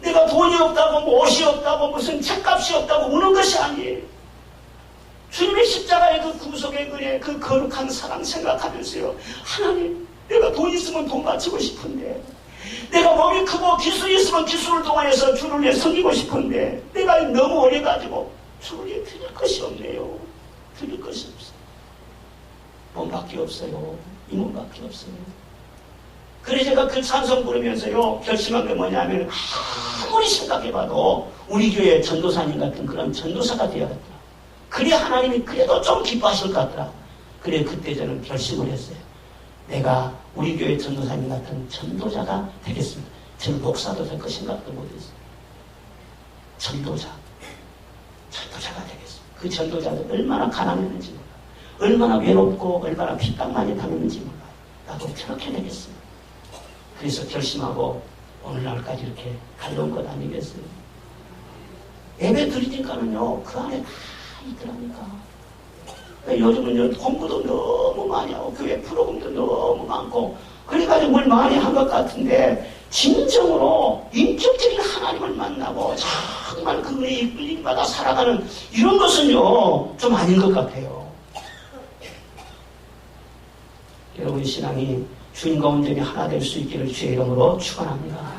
내가 돈이 없다고 뭐 옷이 없다고 무슨 책값이 없다고 우는 것이 아니에요. 주님의 십자가의 그 구속의 은혜, 그 거룩한 사랑 생각하면서요. 하나님, 내가 돈 있으면 돈 바치고 싶은데, 내가 몸이 크고 기술이 있으면 기술을 동원해서 주를 위해 섬기고 싶은데, 내가 너무 어려가지고 주를 위해 드릴 것이 없네요. 드릴 것이 없어요. 몸밖에 없어요. 이 몸밖에 없어요. 그래서 제가 그 찬송 부르면서요, 결심한 게 뭐냐면, 아무리 생각해봐도 우리 교회 전도사님 같은 그런 전도사가 되어야겠다. 그래 하나님이 그래도 좀 기뻐하실 것 같더라. 그래 그때 저는 결심을 했어요. 내가 우리 교회 전도사님 같은 전도자가 되겠습니다. 저는 목사도 될 거 생각도 못했어요. 전도자가 되겠습니다. 그 전도자는 얼마나 가난했는지 몰라. 얼마나 외롭고 얼마나 핍박 많이 당했는지 몰라. 나도 저렇게 되겠습니다. 그래서 결심하고 오늘날까지 이렇게 달려온 것 아니겠어요? 예배 드리니까는요, 그 안에 다 있더라니까. 요즘은 공부도 너무 많이 하고 교회 프로그램도 너무 많고 그래가지고 뭘 많이 한 것 같은데 진정으로 인격적인 하나님을 만나고 정말 그 은혜에 이끌림받아 살아가는 이런 것은요 좀 아닌 것 같아요. 여러분 신앙이 주님과 온전히 하나 될 수 있기를 주의 이름으로 축원합니다.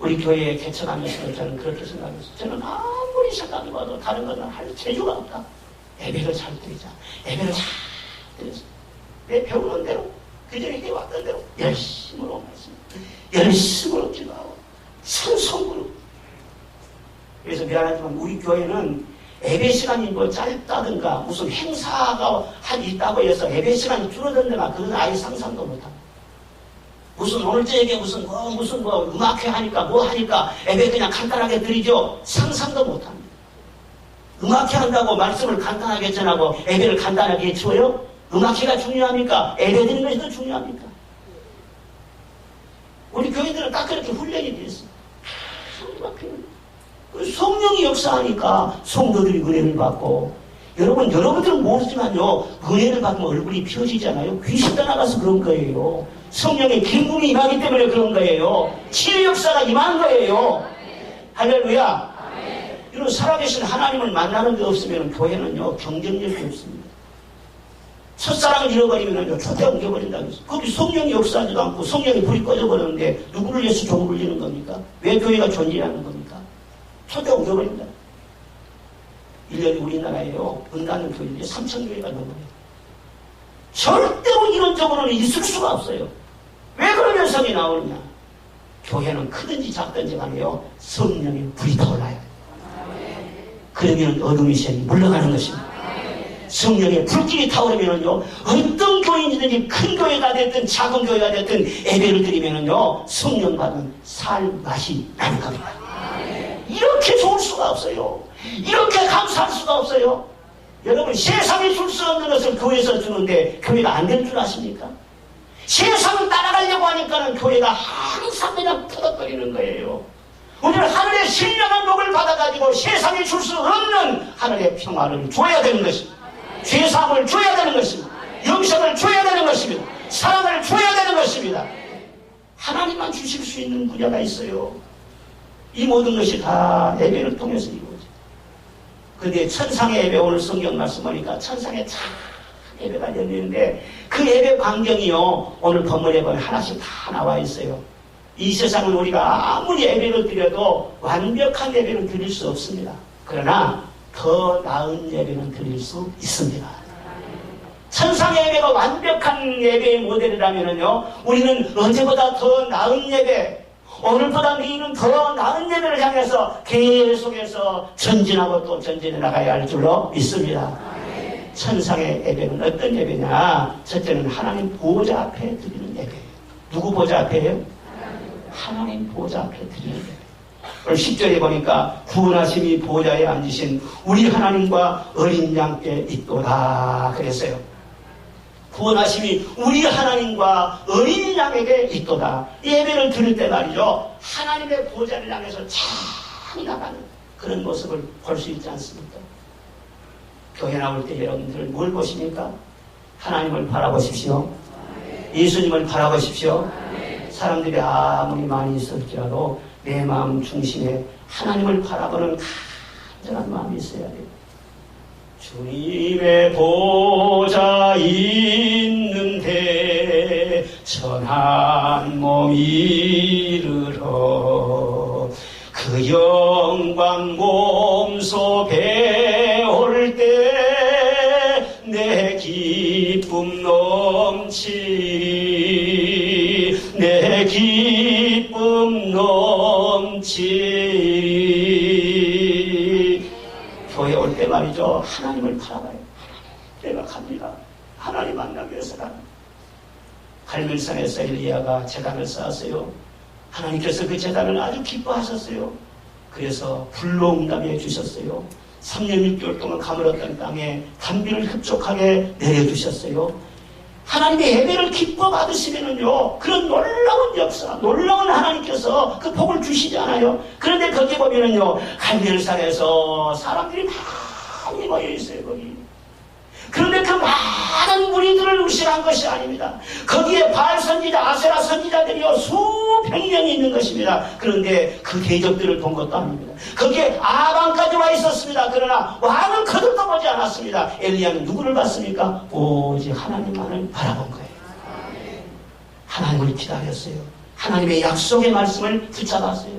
우리 교회에 개척하면서 저는 그렇게 생각했어요. 저는 아무리 생각해봐도 다른 것은 할 재주가 없다. 예배를 잘 드리자. 예배를 잘 드려서 내 배우는 대로 그전에 해왔던 대로 열심으로 말씀, 열심으로 기도하고 찬송으로. 그래서 미안하지만 우리 교회는 예배 시간이 뭐 짧다든가 무슨 행사가 있다고 해서 예배 시간이 줄어든다가 그건 아예 상상도 못합니다. 무슨 오늘 저녁에 무슨 음악회 하니까 뭐 하니까 예배 그냥 간단하게 드리죠. 상상도 못합니다. 음악회 한다고 말씀을 간단하게 전하고 예배를 간단하게 해줘요? 음악회가 중요합니까? 예배 드리는 것이 더 중요합니까? 우리 교인들은 딱 그렇게 훈련이 됐어요. 성령이 역사하니까 성도들이 은혜를 받고 여러분들은 모르지만요 은혜를 받으면 얼굴이 피어지잖아요. 귀신 떠나가서 그런 거예요. 성령의 기름붐이 임하기 때문에 그런 거예요. 치유 역사가 임하는 거예요. 할렐루야. 이런 살아계신 하나님을 만나는 게 없으면 교회는요 경쟁력이 없습니다. 첫사랑을 잃어버리면 초대 옮겨버린다고 했어요. 거기 성령이 역사하지도 않고 성령이 불이 꺼져버렸는데 누구를 위해서 종을 울리는 겁니까? 왜 교회가 존재하는 겁니까? 초대 옮겨버린다. 1년에 우리나라에요 은가는 교회인데 3,000교회가 넘어요. 절대로 이런 적으로는 있을 수가 없어요. 왜 그런 현상이 나오느냐? 교회는 크든지 작든지 간에요 성령의 불이 타올라요. 그러면 어둠의 세력이 물러가는 것입니다. 성령의 불길이 타오르면은요 어떤 교인이든지 큰 교회가 됐든 작은 교회가 됐든 예배를 드리면은요 성령 받은 살 맛이 나는 겁니다. 이렇게 좋을 수가 없어요. 이렇게 감사할 수가 없어요. 여러분 세상에 줄 수 없는 것을 교회에서 주는데 교회가 안 될 줄 아십니까? 세상을 따라가려고 하니까는 교회가 항상 그냥 터덕거리는 거예요. 우리는 하늘의 신령한 복을 받아가지고 세상에 줄 수 없는 하늘의 평화를 줘야 되는 것입니다. 죄사함을 줘야 되는 것입니다. 영생을 줘야 되는 것입니다. 사랑을 줘야 되는 것입니다. 하나님만 주실 수 있는 분야가 있어요. 이 모든 것이 다 예배를 통해서 이루어져요. 그런데 천상의 예배, 오늘 성경 말씀 보니까 천상의 참 예배가 열리는데 그 예배 광경이요 오늘 본문에 보면 하나씩 다 나와 있어요. 이 세상은 우리가 아무리 예배를 드려도 완벽한 예배는 드릴 수 없습니다. 그러나 더 나은 예배는 드릴 수 있습니다. 천상의 예배가 완벽한 예배의 모델이라면요 우리는 어제보다 더 나은 예배, 오늘보다 내일은 더 나은 예배를 향해서 계속해서 전진하고 또 전진해 나가야 할 줄로 믿습니다. 천상의 예배는 어떤 예배냐? 첫째는 하나님 보좌 앞에 드리는 예배예요. 누구 보좌 앞에요? 하나님 보좌 앞에 드리는 예배. 오늘 10절에 보니까 구원하심이 보좌에 앉으신 우리 하나님과 어린 양께 있도다 그랬어요. 구원하심이 우리 하나님과 어린 양에게 있도다. 예배를 드릴 때 말이죠 하나님의 보좌를 향해서 찬이 나가는 그런 모습을 볼 수 있지 않습니까? 교회 나올 때 여러분들 뭘 보십니까? 하나님을 바라보십시오. 예수님을 바라보십시오. 사람들이 아무리 많이 있을지라도 내 마음 중심에 하나님을 바라보는 간절한 마음이 있어야 돼요. 주님의 보좌 있는데 천한 몸 이르러 그 영광 몸소 배울 때 내 기쁨 넘치리 내 기쁨 넘치리. 교회 올 때 말이죠, 하나님을 바라봐요. 내가 갑니다. 하나님 만나기 위해서 갑니다. 갈멜산에서 엘리야가 제단을 쌓았어요. 하나님께서 그 제단을 아주 기뻐하셨어요. 그래서 불로 응답해 주셨어요. 3년 6개월 동안 가물었던 땅에 단비를 흡족하게 내려주셨어요. 하나님의 예배를 기뻐 받으시면은요, 그런 놀라운 역사, 놀라운 하나님께서 그 복을 주시지 않아요? 그런데 거기 보면은요, 갈멜산에서 사람들이 많이 모여 있어요, 거기. 그런데 그 많은 무리들을 의식한 것이 아닙니다. 거기에 바알 선지자, 아세라 선지자들이요 수백 명이 있는 것입니다. 그런데 그 대적들을 본 것도 아닙니다. 거기에 아방까지 와 있었습니다. 그러나 왕은 그들도 보지 않았습니다. 엘리야는 누구를 봤습니까? 오직 하나님만을 바라본 거예요. 하나님을 기다렸어요. 하나님의 약속의 말씀을 붙잡았어요.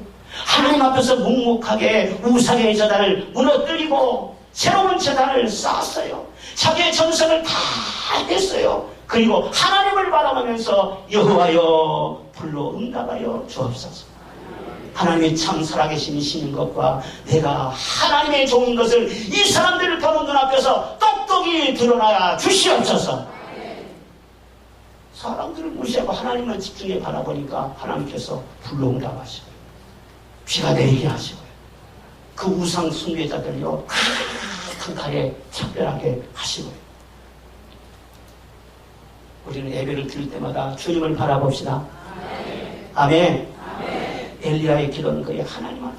하나님 앞에서 묵묵하게 우상의 제단을 무너뜨리고 새로운 제단을 쌓았어요. 자기의 정성을 다 했어요. 그리고 하나님을 바라보면서 여호와여 불로 응답하여 주옵소서. 하나님이 참 살아계신 이신 것과 내가 하나님의 좋은 것을 이 사람들을 보는 눈앞에서 똑똑히 드러나야 주시옵소서. 사람들을 무시하고 하나님만 집중해 바라보니까 하나님께서 불로 응답하시고요. 비가 내리게 하시고요. 그 우상 숭배자들요 큰 칼에 작별하게 하시고요. 우리는 예배를 드릴 때마다 주님을 바라봅시다. 아멘. 아멘. 엘리야의 기도는 그의 하나님을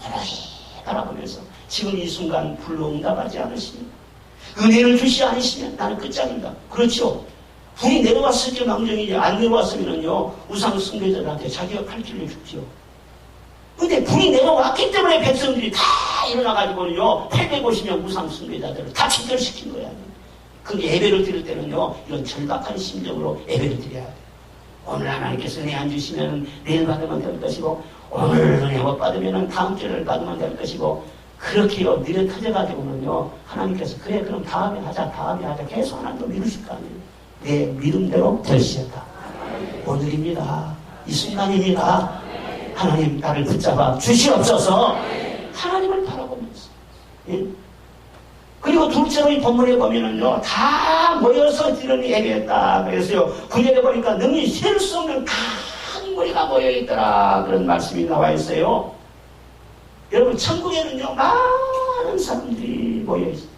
바라보면서 지금 이 순간 불로 응답하지 않으시면, 은혜를 주시 않으시면 나는 끝장입니다. 그렇죠? 불이 내려왔을지 망정이지 안 내려왔으면요 우상 숭배자들한테 자기가 칼질을 죽지요. 근데 불이 내려왔기 때문에 백성들이 다 일어나가지고는요 850명 우상 숭배자들을 다 진멸시킨 거야. 그 예배를 드릴 때는요 이런 절박한 심정으로 예배를 드려야 돼요. 오늘 하나님께서 은혜 안 주시면 내일 받으면 될 것이고, 오늘 은혜 못 받으면 다음 주를 받으면 될 것이고, 그렇게요 느려 터져가지고는요 하나님께서 그래 그럼 다음에 하자 계속 하나님도 미루실 거 아니에요. 내 믿음대로 될시었다. 오늘입니다. 이 순간입니다. 하나님 나를 붙잡아 주시옵소서. 하나님을 바라보면서. 예? 그리고 둘째로 이 본문에 보면은요 다 모여서 드리는 예배였다. 그래서요 구절에 보니까 능히 셀 수 없는 큰 무리가 모여있더라, 그런 말씀이 나와 있어요. 여러분 천국에는요 많은 사람들이 모여있어요.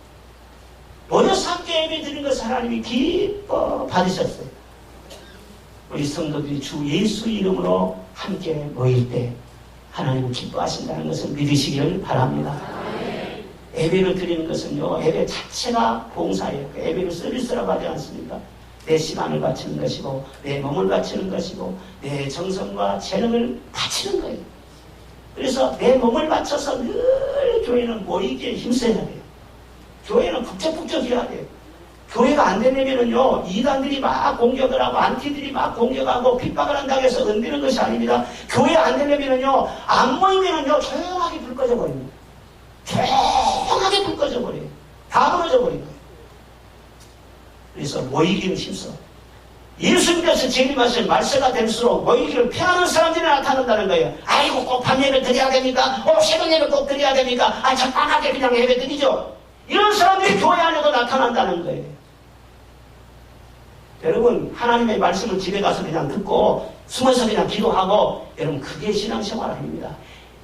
모여서 함께 예배 드리는 것을 하나님이 기뻐 받으셨어요. 우리 성도들이 주 예수 이름으로 함께 모일 때 하나님은 기뻐하신다는 것을 믿으시기를 바랍니다. 예배를 드리는 것은요 예배 자체가 봉사예요. 예배를 서비스라고 하지 않습니까? 내 시간을 바치는 것이고 내 몸을 바치는 것이고 내 정성과 재능을 바치는 거예요. 그래서 내 몸을 바쳐서 늘 교회는 모이기에 힘써야 돼요. 교회는 북적북적해야 돼요. 교회가 안 되려면은요 이단들이 막 공격을 하고 안티들이 막 공격하고 핍박을 한다고 해서 은되는 것이 아닙니다. 교회 안 되려면은요 안 모이면은요 조용하게 불 꺼져 버립니다. 조용하게 불 꺼져 버려요. 다 무너져 버린 거예요. 그래서 모이기는 힘써. 예수님께서 재림하신 말세가 될수록 모이기를 피하는 사람들이 나타난다는 거예요. 아이고 꼭 밤 예배 드려야 됩니까? 새벽 예배 꼭 드려야 됩니까? 적당하게 그냥 예배 드리죠. 이런 사람들이 교회 안에도 나타난다는 거예요. 여러분 하나님의 말씀을 집에 가서 그냥 듣고 숨어서 그냥 기도하고, 여러분 그게 신앙생활 아닙니다.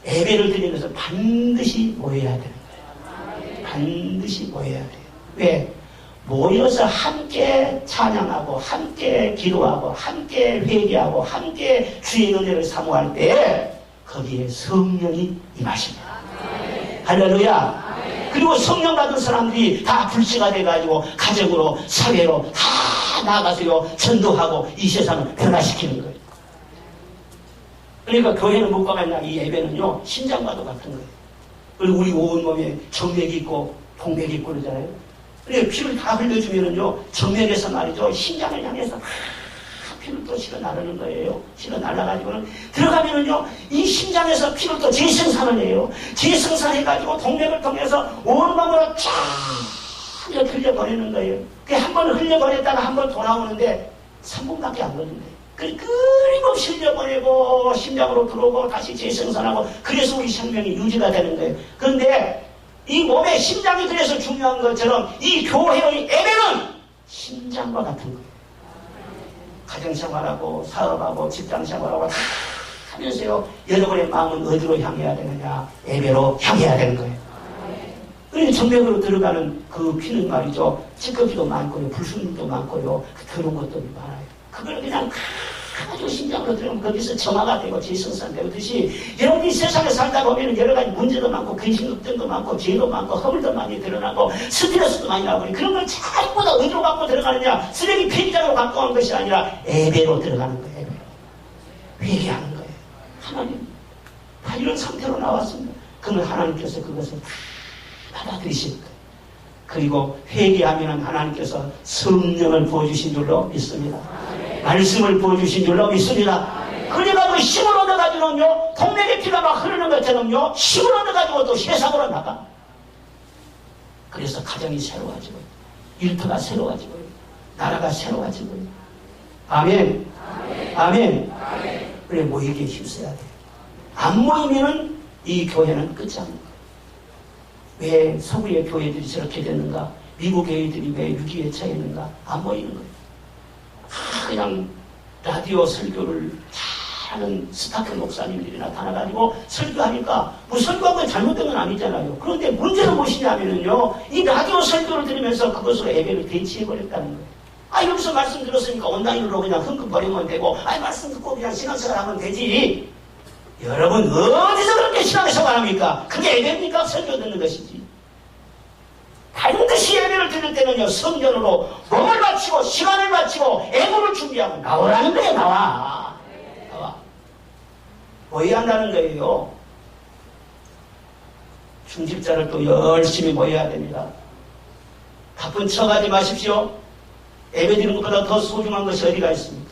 예배를 드리는 것은 반드시 모여야 되는 거예요. 반드시 모여야 돼요. 왜? 모여서 함께 찬양하고 함께 기도하고 함께 회개하고 함께 주의 은혜를 사모할 때 거기에 성령이 임하십니다. 할렐루야. 그리고 성령 받은 사람들이 다 불씨가 돼가지고 가정으로 사회로 다 나가서요 전도하고 이 세상을 변화시키는 거예요. 그러니까 교회는 뭐가 있냐, 이 예배는요 심장과도 같은 거예요. 그리고 우리 온몸에 정맥이 있고 동맥이 있고 그러잖아요. 그래서 피를 다 흘려주면은요 정맥에서 말이죠 심장을 향해서 피를 또 실어 나르는 거예요. 실어 날라가지고는 들어가면은요 이 심장에서 피를 또 재생산을 해요. 재생산해가지고 동맥을 통해서 온몸으로 쫙 흘려보내는 거예요. 그게 한 번 흘려보냈다가 한 번 돌아오는데 3분밖에 안 걸린대요. 끊임없이 흘려보내고 심장으로 들어오고 다시 재생산하고 그래서 우리 생명이 유지가 되는 거예요. 그런데 이 몸의 심장이 그래서 중요한 것처럼 이 교회의 예배는 심장과 같은 거예요. 가정생활하고 사업하고 직장생활하고 다 하면서요 여러분의 마음은 어디로 향해야 되느냐, 예배로 향해야 되는 거예요. 그러니까 정맥으로 들어가는 그 피는 말이죠 찌꺼기도 많고요 불순물도 많고요 더러운 것들이 많아요. 그걸 그냥 가지고 심장으로 들어가면 거기서 정화가 되고 재생산되듯이 여러분이 세상에 살다 보면 여러 가지 문제도 많고 근심 걱정도 많고 죄도 많고 허물도 많이 드러나고 스트레스도 많이 나고 그런 걸 전부 다 어디로 갖고 들어가느냐, 쓰레기 폐기장으로 갖고 간 것이 아니라 예배로 들어가는 거예요. 예배로 회개하는 거예요. 하나님 다 이런 상태로 나왔습니다. 그러면 하나님께서 그것을 다 받아들이실 거예요. 그리고 회개하면 하나님께서 성령을 부어주신 줄로 믿습니다. 말씀을 부어주신 줄로 믿습니다. 그래가지고 힘을 얻어가지고는요 동맥의 피가 막 흐르는 것처럼요 힘을 얻어가지고 또 세상으로 나가. 그래서 가정이 새로워지고 일터가 새로워지고 나라가 새로워지고. 아멘. 아멘. 그래 모이기에 힘써야 돼. 안 모이면은 이 교회는 끝이 안 나. 왜 서구의 교회들이 저렇게 됐는가? 미국 교회들이 왜 위기에 처했는가? 안 보이는 거예요. 그냥 라디오 설교를 잘하는 스타크 목사님들이 나타나가지고 설교하니까 뭐 설교한 건 잘못된 건 아니잖아요. 그런데 문제는 무엇이냐면요 이 라디오 설교를 들으면서 그것으로 예배를 대치해버렸다는 거예요. 아 여기서 말씀 들었으니까 온라인으로 그냥 흥금 버리면 되고 아 말씀 듣고 그냥 신앙생활 하면 되지. 여러분 어디서 그렇게 신앙생활 합니까? 그게 예배입니까? 설교 듣는 것이지. 반드시 예배를 드릴 때는요 성전으로 몸을 바치고 시간을 바치고 애고를 준비하고 나오라는 거예요. 나와. 모여야 한다는 거예요. 중직자를 또 열심히 모여야 됩니다. 바쁜 척하지 마십시오. 예배 드리는 것보다 더 소중한 것이 어디가 있습니까?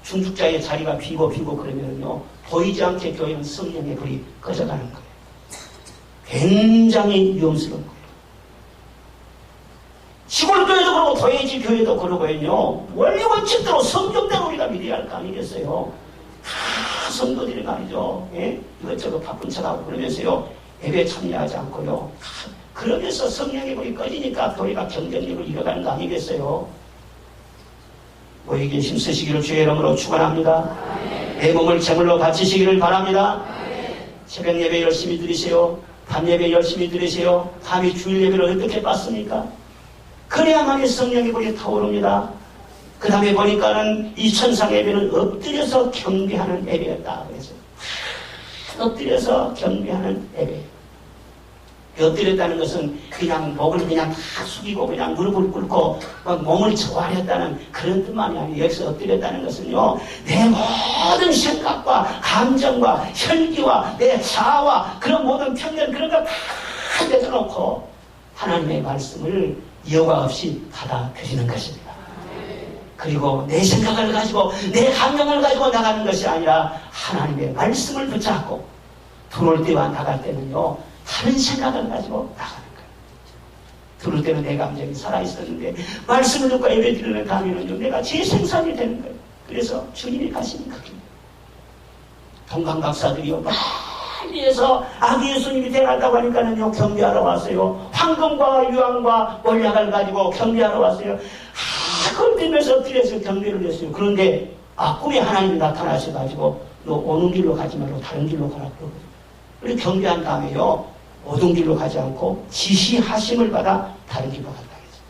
중직자의 자리가 비고 그러면요 보이지 않게 교회는 성령의 불이 꺼져가는 거예요. 굉장히 위험스러운 거예요. 시골 교회도 그러고 도예지 교회도 그러고요 원리 원칙대로 성경대로 우리가 믿어야 할 거 아니겠어요. 다 성도들이 말이죠 이것저것 바쁜 척하고 그러면서요 예배에 참여하지 않고요 그러면서 성령의 불이 꺼지니까 교회가 경쟁력을 잃어가는 거 아니겠어요. 모이기에 힘쓰시기를 주의 이름으로 축원합니다. 내 몸을 제물로 바치시기를 바랍니다. 새벽 예배 열심히 드리세요. 밤 예배 열심히 드리세요. 밤이 주일 예배를 어떻게 받습니까? 그래야만이 성령의 불이 타오릅니다. 그 다음에 보니까는 이 천상 예배는 엎드려서 경배하는 예배였다. 그래서 엎드려서 경배하는 예배. 엎드렸다는 것은 그냥 목을 그냥 다 숙이고 그냥 무릎을 꿇고 몸을 저하렸다는 그런 뜻만이 아니에요. 여기서 엎드렸다는 것은요 내 모든 생각과 감정과 혈기와 내 자아와 그런 모든 편견 그런 걸 다 내려놓고 하나님의 말씀을 여과 없이 받아들이는 것입니다. 그리고 내 생각을 가지고 내 감정을 가지고 나가는 것이 아니라 하나님의 말씀을 붙잡고 들어올 때와 나갈 때는요 다른 생각을 가지고 나가는 거예요. 들을 때는 내 감정이 살아있었는데 말씀을 듣고 예배 드리는 다음에는 내가 재생산이 되는 거예요. 그래서 주님이 가시는 거예요. 동방박사들이요 멀리에서 아기 예수님이 태어났다고 하니까는요 경배하러 왔어요. 황금과 유황과 몰약을 가지고 경배하러 왔어요. 그걸 들면서 엎드려서 경배를 했어요. 그런데 꿈에 하나님이 나타나셔가지고 너 오는 길로 가지 말고 다른 길로 가라 그러거든요. 그리고 경배한 다음에요 오던 길로 가지 않고 지시하심을 받아 다른 길로 갔다 했어요.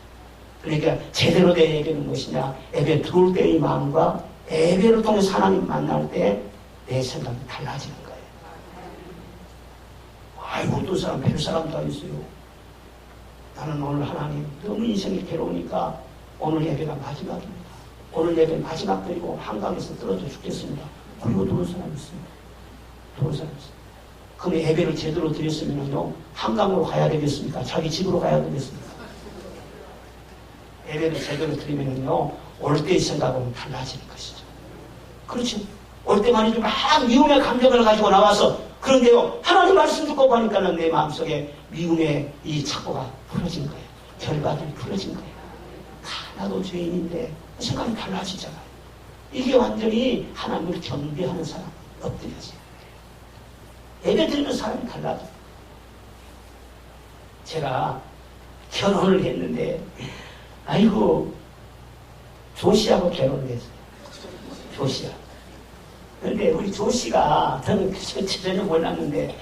그러니까 제대로 된 예배는 무엇이냐? 예배 들어올 때의 마음과 예배를 통해서 하나님 만날 때 내 생각이 달라지는 거예요. 아이고 어떤 사람 별 사람 다 있어요. 나는 오늘 하나님 너무 인생이 괴로우니까 오늘 예배가 마지막입니다. 오늘 예배 마지막 드리고 한강에서 떨어져 죽겠습니다. 그리고 도는 사람이 있습니다. 도는 사람이 있습니다. 그럼 예배를 제대로 드렸으면요, 한강으로 가야 되겠습니까? 자기 집으로 가야 되겠습니까? 예배를 제대로 드리면요, 올 때의 생각은 달라질 것이죠. 그렇죠. 올 때 말이죠. 막 미움의 감정을 가지고 나와서, 그런데요, 하나님 말씀 듣고 보니까는 내 마음속에 미움의 이 착고가 풀어진 거예요. 결과들이 풀어진 거예요. 나도 죄인인데 생각이 달라지잖아요. 이게 완전히 하나님을 경배하는 사람, 엎드려져요. 예배 드리는 사람이 달라져요. 제가 결혼을 했는데, 아이고, 조씨하고 결혼을 했어요. 조씨하고. 그런데 우리 조씨가, 저는 전혀 몰랐는데,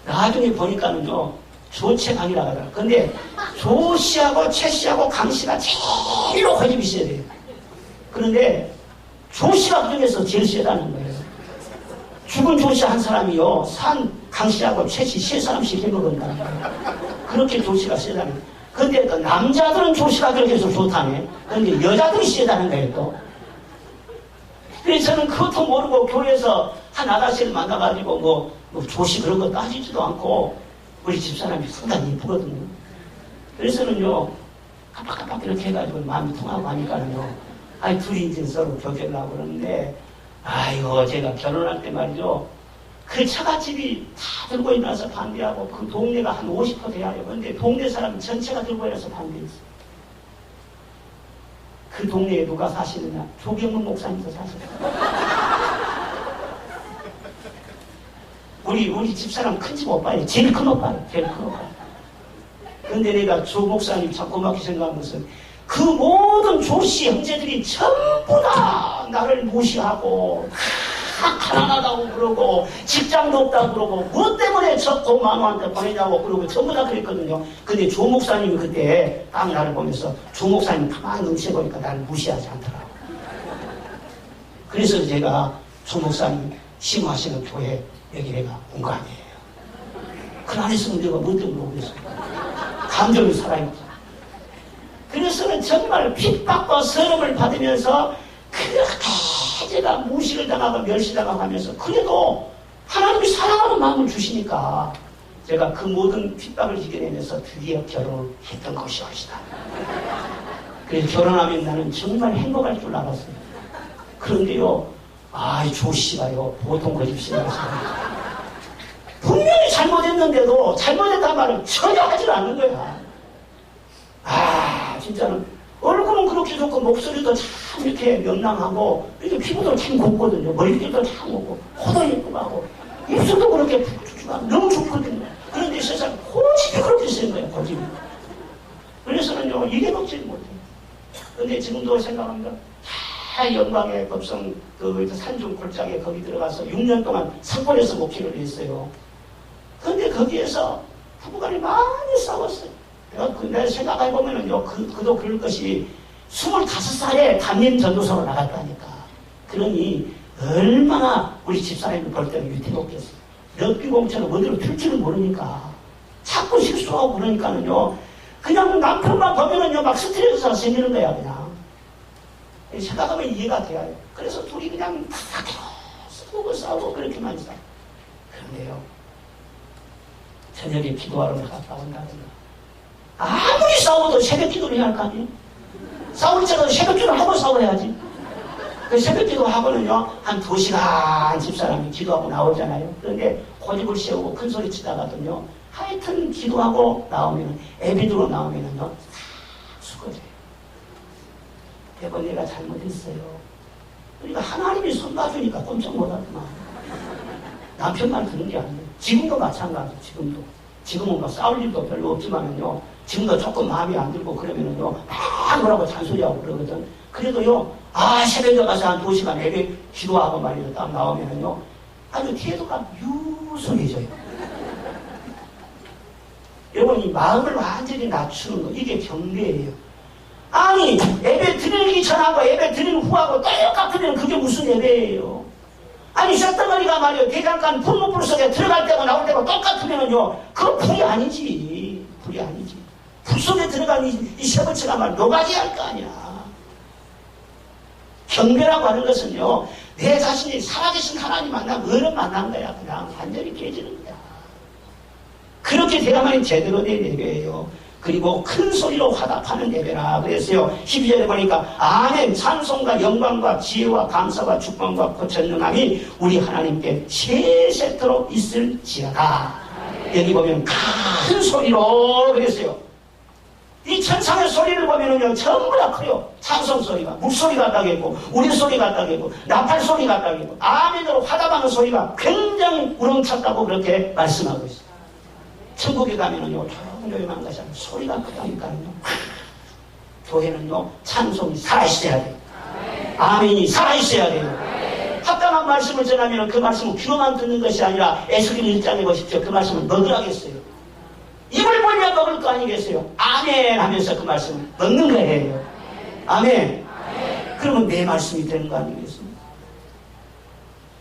나중에 보니까는요, 조채강이라고 하더라고요. 근데 조씨하고 최씨하고 강씨가 제일로 고집이 있어야 돼요. 그런데 조씨가 그 중에서 제일 세다는 거예요. 죽은 조씨 한 사람이요, 산 강씨하고 최씨 세 사람씩 해먹은다는 거예요. 그렇게 조씨가 세다는 거예요. 근데 그 남자들은 조씨가 그렇게 해서 좋다네. 근데 여자들이 세다는 거예요, 또. 그래서 저는 그것도 모르고 교회에서 한 아가씨를 만나가지고 뭐 조씨 그런 거 따지지도 않고, 우리 집사람이 상당히 이쁘거든요. 그래서는요, 깜빡깜빡 이렇게 해가지고 마음이 통하고 하니까는요, 아이, 둘이 이제 서로 교제를 하고 그러는데, 아이고, 제가 결혼할 때 말이죠, 그 처갓집이 다 들고 일어나서 반대하고, 그 동네가 한 50% 돼야 해요. 그런데 동네 사람 전체가 들고 일어나서 반대했어요. 그 동네에 누가 사시느냐? 조경문 목사님도 사시더라고요. 우리 집사람 큰 집 오빠예요. 제일 큰 오빠예요. 제일 큰 오빠. 그런데 내가 조 목사님 참 고맙게 생각한 것은, 그 모든 조씨 형제들이 전부 다 나를 무시하고, 다 가난하다고 그러고, 직장도 없다고 그러고, 무엇 때문에 저 고마노한테 보내냐고 그러고, 전부 다 그랬거든요. 근데 조 목사님이 그때 딱 나를 보면서, 조 목사님 가만히 눈치 보니까 나를 무시하지 않더라고. 그래서 제가 조 목사님 심호하시는 교회, 여기 내가 온 거 아니에요. 그 안에서는 내가 뭐 때문에 오겠어요. 감정이 살아있죠. 그래서는 정말 핍박과 서름을 받으면서 그렇게 제가 무시를 당하고 멸시당하고 하면서, 그래도 하나님이 사랑하는 마음을 주시니까 제가 그 모든 핍박을 이겨내면서 드디어 결혼을 했던 것이 것이다. 그래서 결혼하면 나는 정말 행복할 줄 알았어요. 그런데요, 조씨가요, 보통 거짓말을 하세요. 분명히 잘못했는데도 잘못했단 말을 전혀 하질 않는 거야. 진짜는 얼굴은 그렇게 좋고 목소리도 참 이렇게 명랑하고, 이렇게 피부도 참 곱거든요. 머리띠도 참 곱고, 코도 예쁘고 하고, 입술도 그렇게 푹푹하고 너무 좋거든요. 그런데 세상 고집이 그렇게 센 거예요, 고집이. 그래서는요, 이게 먹지를 못해요. 그런데 지금도 생각합니다. 영광의 법성 그 산중 골짜기에 거기 들어가서 6년 동안 상권에서 목회를 했어요. 그런데 거기에서 부부간에 많이 싸웠어요. 내가 생각해보면은요, 그도 그럴 것이 25살에 담임 전도사로 나갔다니까. 그러니 얼마나 우리 집사람이 볼 때는 위태롭겠어요. 럭비공처럼 어디로 튈지를 모르니까 자꾸 실수하고 그러니까는요, 그냥 남편만 보면은요, 막 스트레스가 생기는 거야, 그냥. 생각하면 이해가 돼요. 그래서 둘이 그냥 다 싸우고 그렇게 많이 싸워. 그런데요, 저녁에 기도하러 나갔다 온다든가, 아무리 싸워도 새벽 기도를 해야 할 거 아니에요? 싸울 때도 새벽 기도를 하고 싸워야지. 그 새벽 기도 하고는요, 한 2시간 집사람이 기도하고 나오잖아요. 그런데 고집을 세우고 큰 소리 치다가든요, 하여튼 기도하고 나오면, 예배드로 나오면은요, 다 수고져요. 대번 내가 잘못했어요. 그러니까 하나님이 손봐주니까 꼼짝 못하더만. 남편 말 듣는 게 아니에요. 지금도 마찬가지예요. 지금은 뭐 싸울 일도 별로 없지만은요, 지금도 조금 마음이 안 들고 그러면은요, 막 뭐라고 잔소리하고 그러거든. 그래도요, 새벽에 가서 한 2시간 예배 기도하고 말이죠. 딱 나오면은요, 아주 태도가 유순해져요. 여러분, 이 마음을 완전히 낮추는 거, 이게 경배예요. 아니, 예배 드리기 전하고 예배 드리는 후하고 똑같으면 그게 무슨 예배예요? 아니, 쇳덩어리가 말이요, 대장간 분무불 속에 들어갈 때고 나올 때고 똑같으면요, 그건 불이 아니지. 불이 아니지. 불 속에 들어간 이 쇠붙이가 말 노가지 할 거 아니야. 경배라고 하는 것은요, 내 자신이 살아계신 하나님 만나면 어른 만난 거야. 그냥 완전히 깨지는 거야. 그렇게 돼야만이 제대로 된 예배예요. 그리고 큰 소리로 화답하는 예배라 그랬어요. 12절에 보니까 아멘 찬송과 영광과 지혜와 감사와 축복과 고천능함이 우리 하나님께 세세토록 있을지어다. 여기 보면 큰 소리로 그랬어요. 이 천상의 소리를 보면은요 전부 다 커요. 찬송 소리가, 물소리 같다겠고 우리 소리 같다겠고 나팔 소리 같다겠고 아멘으로 화답하는 소리가 굉장히 우렁찼다고 그렇게 말씀하고 있어요. 천국에 가면은요 조용한 것이 아니라 소리가 크다니까요. 교회는요 찬송이 살아있어야 돼요. 아멘이 살아있어야 돼요. 합당한 말씀을 전하면 그 말씀은 귀로만 듣는 것이 아니라 에스겔 1장에 보십시오. 그 말씀을 먹으라겠어요. 입을 벌려 먹을 거 아니겠어요. 아멘 하면서 그 말씀을 먹는 거예요. 아멘. 그러면 내 말씀이 되는 거 아니겠습니까?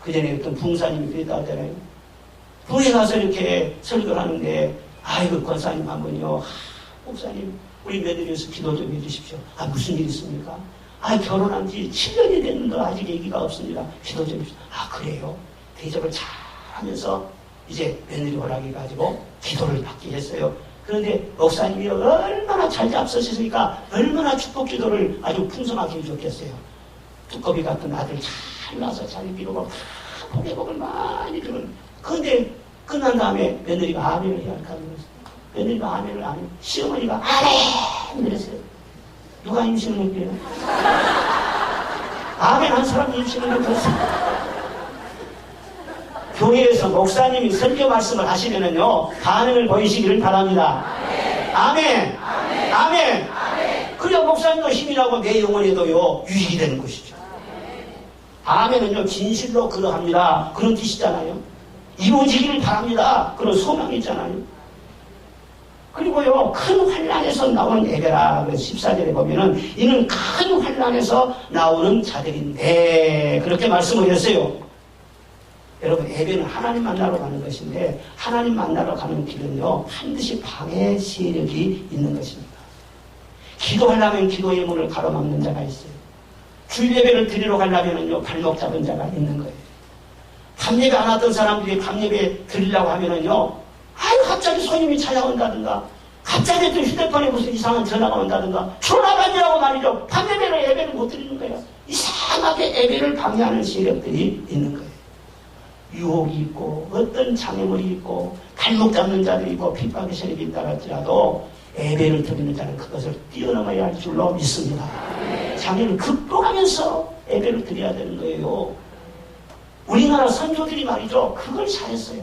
그 전에 어떤 부흥사님이 그랬다 하잖아요. 부에 가서 이렇게 설교를 하는데 아이고 권사님 한번요 목사님 우리 며느리에서 기도 좀 해주십시오. 아 무슨 일 있습니까? 아 결혼한 지 7년이 됐는데 아직 얘기가 없습니다. 기도 좀 해주십시오. 아 그래요? 대접을 잘 하면서 이제 며느리 허락해가지고 기도를 받게 했어요. 그런데 목사님이 얼마나 잘 잡수셨으니까 얼마나 축복 기도를 아주 풍성하게 해줬겠어요. 두꺼비 같은 아들 잘 낳아서 잘 미루고 복을 많이 주는. 그런데 끝난 다음에 며느리가 아멘을 해야 할까 그랬어요. 며느리가 아멘을 안 해요. 시어머니가 아멘 그랬어요. 누가 임신을 했대요? 아멘 한 사람이 임신을 했어요. 교회에서 목사님이 설교 말씀을 하시면은요 반응을 보이시기를 바랍니다. 아멘. 아멘. 아멘. 아멘. 그래야 목사님도 힘이 나고 내 영혼에도요 유익이 되는 것이죠. 아멘은요 진실로 그러합니다. 그런 뜻이잖아요. 이루어지기를 바랍니다. 그런 소망이 있잖아요. 그리고요 큰 환난에서 나오는 예배라 14절에 보면은 이는 큰 환난에서 나오는 자들인데 그렇게 말씀을 했어요. 여러분 예배는 하나님 만나러 가는 것인데 하나님 만나러 가는 길은요 반드시 방해 세력이 있는 것입니다. 기도하려면 기도의 문을 가로막는 자가 있어요. 주일 예배를 드리러 가려면요 발목 잡은 자가 있는 거예요. 밤예배 안 하던 사람들이 밤예배 드리려고 하면은요 아유 갑자기 손님이 찾아온다든가 갑자기 또 휴대폰에 무슨 이상한 전화가 온다든가 전화받으라고 말이죠. 밤예배를 예배를 못 드리는 거예요. 이상하게 예배를 방해하는 세력들이 있는 거예요. 유혹이 있고 어떤 장애물이 있고 발목 잡는 자들이 있고 핍박의 세력이 있다 할지라도 예배를 드리는 자는 그것을 뛰어넘어야 할 줄로 믿습니다. 장애를 극복하면서 예배를 드려야 되는 거예요. 우리나라 선조들이 말이죠 그걸 잘했어요.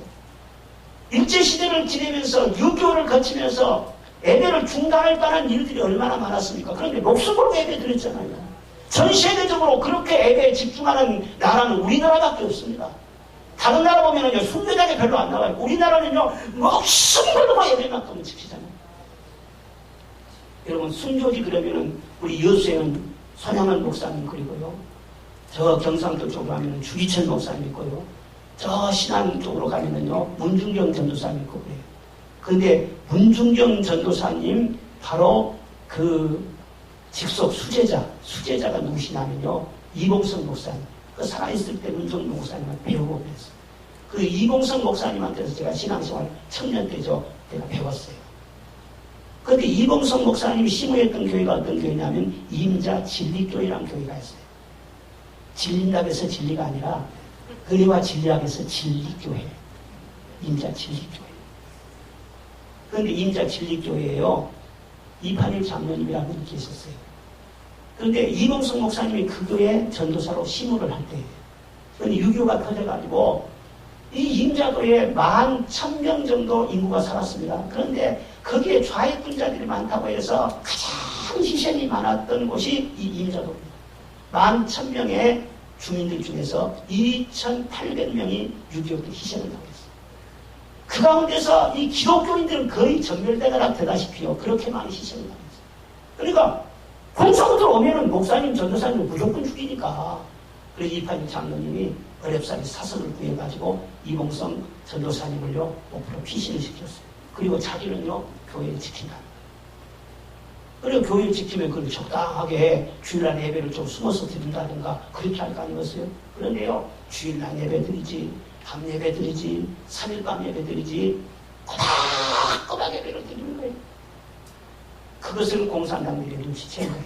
일제시대를 지내면서 유교를 거치면서 예배를 중단할 뻔한 일들이 얼마나 많았습니까? 그런데 목숨으로 예배 드렸잖아요. 전 세계적으로 그렇게 예배에 집중하는 나라는 우리나라밖에 없습니다. 다른 나라 보면은요, 순례자가 별로 안 나와요. 우리나라는요, 목숨 걸고 예배만큼은 지키잖아요. 여러분, 순교지 그러면은, 우리 여수에는 손양원 목사님 그리고요, 저 경상도 쪽으로 가면은 주기철 목사님 있고요, 저 신안 쪽으로 가면은요, 문중경 전도사님 있고 그래요. 근데 문중경 전도사님, 바로 그 직속 수제자가 누구시냐면요, 이봉성 목사님. 그 살아있을 때 문정도 목사님한테 배우고 그랬어요. 그 이봉성 목사님한테서 제가 신앙생활 청년 때죠. 제가 배웠어요. 그런데 이봉성 목사님이 심우했던 교회가 어떤 교회냐면 임자 진리교회라는 교회가 있어요. 진린답에서 진리가 아니라 은혜와 진리학에서 진리교회. 임자 진리교회. 그런데 임자 진리교회에요. 이판일 장로님이라는 분이 계셨어요. 그런데 이봉성 목사님이 그 교회 전도사로 심우를 할 때예요. 그런데 유교가 터져가지고 이 임자도에 11,000명 정도 인구가 살았습니다. 그런데 거기에 좌익분자들이 많다고 해서 가장 희생이 많았던 곳이 이 임자도입니다. 11,000명의 주민들 중에서 2,800명이 6.25 때 희생을 하고 있어요. 그 가운데서 이 기독교인들은 거의 전멸되거나 되다시피요. 그렇게 많이 희생을 하고 있어요. 그러니까 공사부터 오면은 목사님, 전도사님을 무조건 죽이니까. 그래서 이판일 장로님이 어렵사리 사석을 구해가지고 이봉성 전도사님을요, 5% 피신을 시켰어요. 그리고 자기는요, 교회를 지킨다. 그리고 교회 지키면 그걸 적당하게 주일날 예배를 좀 숨어서 드린다든가 그렇게 할 거 아니겠어요? 그런데요, 주일날 예배 드리지, 밤 예배 드리지, 3일밤 예배 드리지, 꼬박꼬박 예배를 드리는 거예요. 그것을 공산당들이 눈치챈 거예요.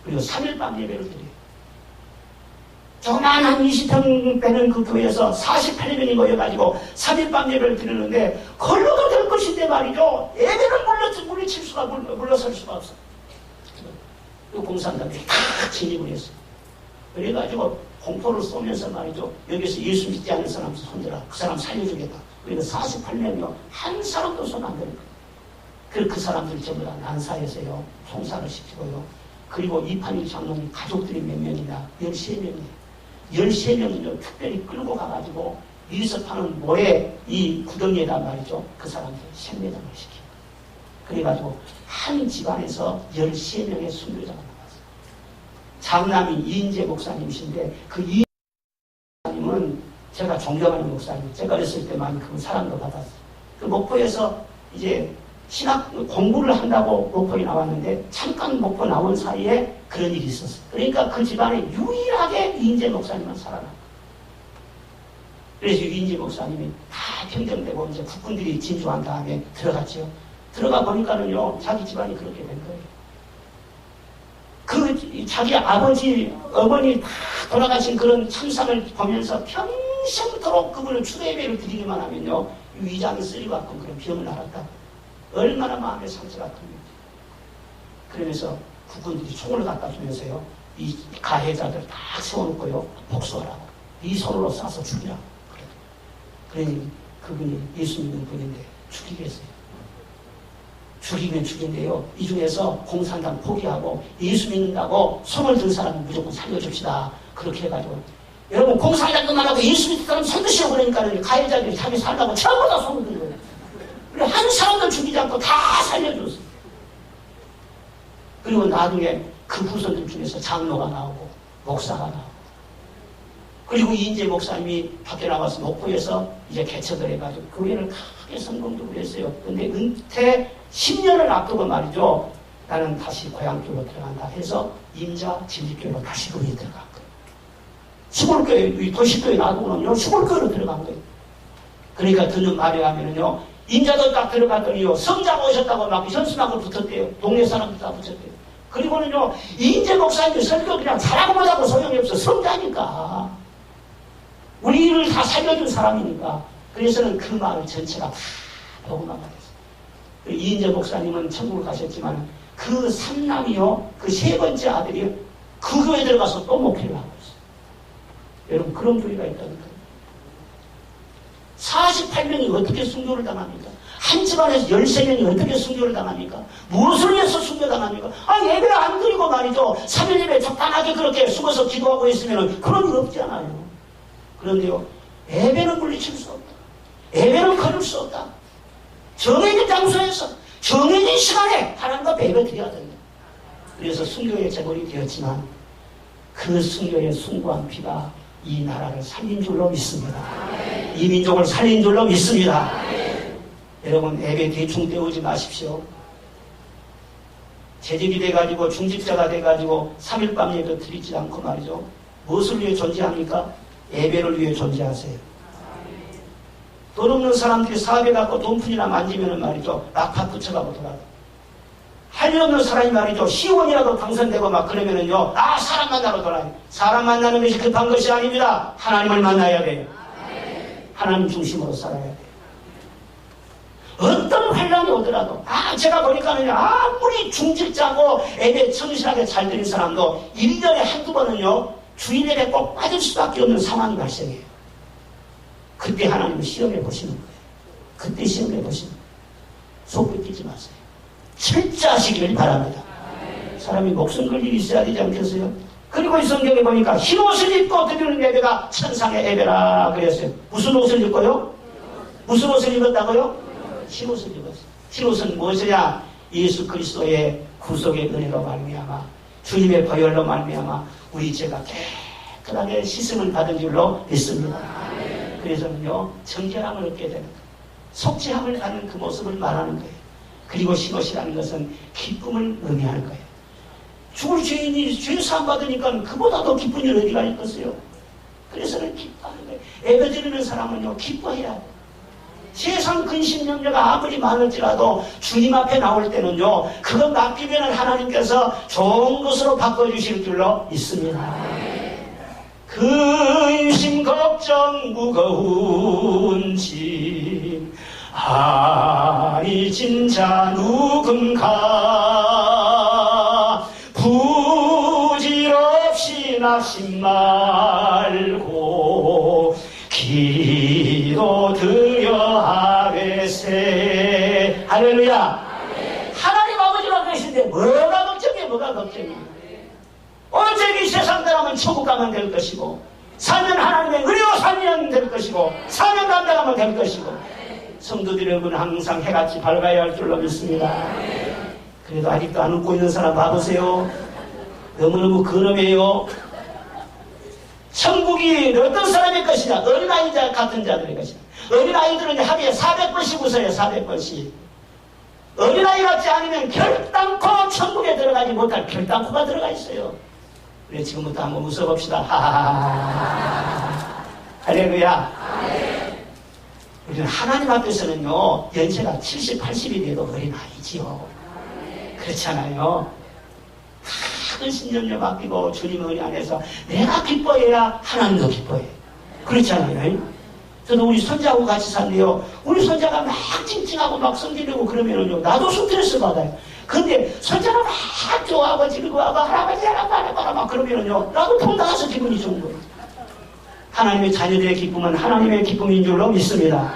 그리고 3일밤 예배를 드려요. 조그마한 20평 빼는 그 교회에서 48명이 모여가지고 3일밤 예배를 드리는데 걸러도 될 것인데 말이죠. 예배를 물리칠 수가, 물러설 수가 없어. 그 공산당들이 다 진입을 했어요. 그래가지고 공포를 쏘면서 말이죠. 여기서 예수 믿지 않는 사람 손들어. 그 사람 살려주겠다. 그리고 48명이요. 한 사람도 손 안 대는 거예요. 그리고 그 사람들 전부 다 난사해서요. 송사를 시키고요. 그리고 이판일 장로님 가족들이 몇 명이냐. 13명이에요. 13명은요, 특별히 끌고 가가지고, 여기서 파는 모래, 이 구덩이에다 말이죠. 그 사람들 생매장을 시킵니다. 그래가지고, 한 집안에서 13명의 순교자가 나왔어요. 장남이 이인재 목사님이신데, 그 이인재 목사님은 제가 존경하는 목사님, 제가 어렸을 때만 그 사랑도 받았어요. 그 목포에서 이제 신학 공부를 한다고 목포에 나왔는데 잠깐 목포 나온 사이에 그런 일이 있었어요. 그러니까 그 집안에 유일하게 이인재 목사님만 살아났고, 그래서 이인재 목사님이 다 평정되고 이제 국군들이 진주한 다음에 들어갔죠. 들어가 보니까는요, 자기 집안이 그렇게 된 거예요. 그 자기 아버지, 어머니 다 돌아가신 그런 참상을 보면서 평생토록 그분을 추대예배를 드리기만 하면요, 위장이 쓰리갖고 그런 병을 앓았다. 얼마나 마음의 상처가 큽니다. 그러면서 국군들이 총을 갖다 주면서요, 이 가해자들 다 세워놓고요, 복수하라고. 이 손으로 쏴서 죽이라고. 그러니 그분이 예수 믿는 분인데 죽이겠어요. 죽이면 죽인데요, 이 중에서 공산당 포기하고 예수 믿는다고 손을 든 사람은 무조건 살려줍시다. 그렇게 해가지고, 여러분, 공산당 그만하고 예수 믿는 사람 손 드시오. 그러니까 가해자들이 자기 살라고 전부 다 손을 든 거예요. 한 사람도 죽이지 않고 다 살려줬어요. 그리고 나중에 그 후손들 중에서 장로가 나오고 목사가 나오고, 그리고 이인재 목사님이 밖에 나와서 목포에서 이제 개척을 해가지고 교회를 크게 성공적으로 했어요. 근데 은퇴 10년을 앞두고 말이죠, 나는 다시 고향교로 들어간다 해서 임자 진리교로 다시 거기에 들어간 거예요. 시골교회, 도시교회 놔두고는요, 시골교회로 들어간 거예요. 그러니까 듣는 말에 하면은요, 임자도 딱 들어갔더니요, 성자가 오셨다고 막 현수막을 붙었대요. 동네 사람들 다 붙였대요. 그리고는요, 이인재 목사님이 설교 그냥 잘하고 못하고 소용이 없어. 성자니까. 우리를 다 살려준 사람이니까. 그래서는 그 마을 전체가 다 복음화가 됐어요. 이인재 목사님은 천국을 가셨지만 그 삼남이요, 그 세 번째 아들이 그 교회에 들어가서 또 목회를 하고 있어요. 여러분, 그런 교회가 있다니까요. 48명이 어떻게 순교를 당합니까? 한 집안에서 13명이 어떻게 순교를 당합니까? 무엇을 위해서 순교당합니까? 예배 안 드리고 말이죠. 3일 예배 적당하게 그렇게 숨어서 기도하고 있으면 그런 일 없잖아요. 그런데요, 예배는 물리칠 수 없다. 예배는 거둘 수 없다. 정해진 장소에서 정해진 시간에 하나님과 예배 드려야 된다. 그래서 순교의 제물이 되었지만 그 순교의 숭고한 피가 이 나라를 살린 줄로 믿습니다. 이 민족을 살린 줄로 믿습니다. 여러분, 예배 대충 때우지 마십시오. 재직이 돼가지고 중직자가 돼가지고 3일밤 예배 드리지 않고 말이죠. 무엇을 위해 존재합니까? 예배를 위해 존재하세요. 돈 없는 사람들이 사업에 갖고 돈푼이나 만지면 말이죠, 낙파 붙여가고 돌아가. 할 일 없는 사람이 말이죠, 시원이라도 당선되고 막 그러면은요, 사람 만나러 돌아요. 사람 만나는 것이 급한 것이 아닙니다. 하나님을 만나야 돼요. 하나님 중심으로 살아야 돼요. 어떤 환란이 오더라도, 제가 보니까는 아무리 중직자고 예배 성실하게 잘 드린 사람도 1년에 한두 번은요, 주일 예배 꼭 빠질 수밖에 없는 상황이 발생해요. 그때 하나님을 시험해 보시는 거예요. 그때 시험해 보시는 거예요. 속 뺏기지 마세요. 철저하시기를 바랍니다. 사람이 목숨 걸 일이 있어야 되지 않겠어요? 그리고 이 성경에 보니까 흰 옷을 입고 드리는 예배가 천상의 예배라 그랬어요. 무슨 옷을 입고요? 무슨 옷을 입었다고요? 흰 옷을 입었어요. 흰 옷은 무엇이냐? 예수 그리스도의 구속의 은혜로 말미암아, 주님의 보혈로 말미암아 우리 죄가 깨끗하게 씻음을 받은 줄로 믿습니다. 그래서는요, 정결함을 얻게 되는 거예요. 속죄함을 받는 그 모습을 말하는 거예요. 그리고 신옷이라는 것은 기쁨을 의미하는 거예요. 죽을 죄인이 죄 사함 받으니까 그보다 더 기쁜 일 어디가 있겠어요? 그래서는 기뻐하는 거예요. 예배드리는 사람은요, 기뻐해야 돼요. 세상 근심명제가 아무리 많을지라도 주님 앞에 나올 때는요, 그거 맡기면 하나님께서 좋은 것으로 바꿔주실 줄로 믿습니다. 근심 걱정 무거운 짐 아니 진짜 누군가 부질없이 낙심 말고 기도 드려 아뢰세. 할렐루야. 하나님 아버지가 그러신데 뭐가 걱정이에요? 뭐가 걱정이에요? 어차피 세상 사람은 천국 가면 될 것이고, 살면 하나님의 은혜로 살면 될 것이고, 사명 감당하면 될 것이고, 성도들 여러분 항상 해같이 밝아야 할 줄로 믿습니다. 그래도 아직도 안 웃고 있는 사람 봐보세요. 너무너무 근엄해요. 천국이 어떤 사람의 것이냐? 어린아이 같은 자들의 것이냐? 어린아이들은 하루에 400번씩 웃어요. 400번씩. 어린아이 같지 않으면 결단코 천국에 들어가지 못할 결단코가 들어가 있어요. 그래 지금부터 한번 웃어봅시다. 하하하하. 할렐루야. 우리는 하나님 앞에서는요, 연세가 70, 80이 돼도 어린아이지요. 그렇잖아요. 큰 신념을 맡기고 주님 은혜 안에서 내가 기뻐해야 하나님도 기뻐해. 그렇잖아요. 저도 우리 손자하고 같이 산대요. 우리 손자가 막 찡찡하고 막 성질내고 그러면은요, 나도 스트레스 받아요. 근데 손자가 막 좋아하고 즐거워하고 할아버지 막 그러면은요, 나도 통당해서 기분이 좋은 거예요. 하나님의 자녀들의 기쁨은 하나님의 기쁨인 줄로 믿습니다.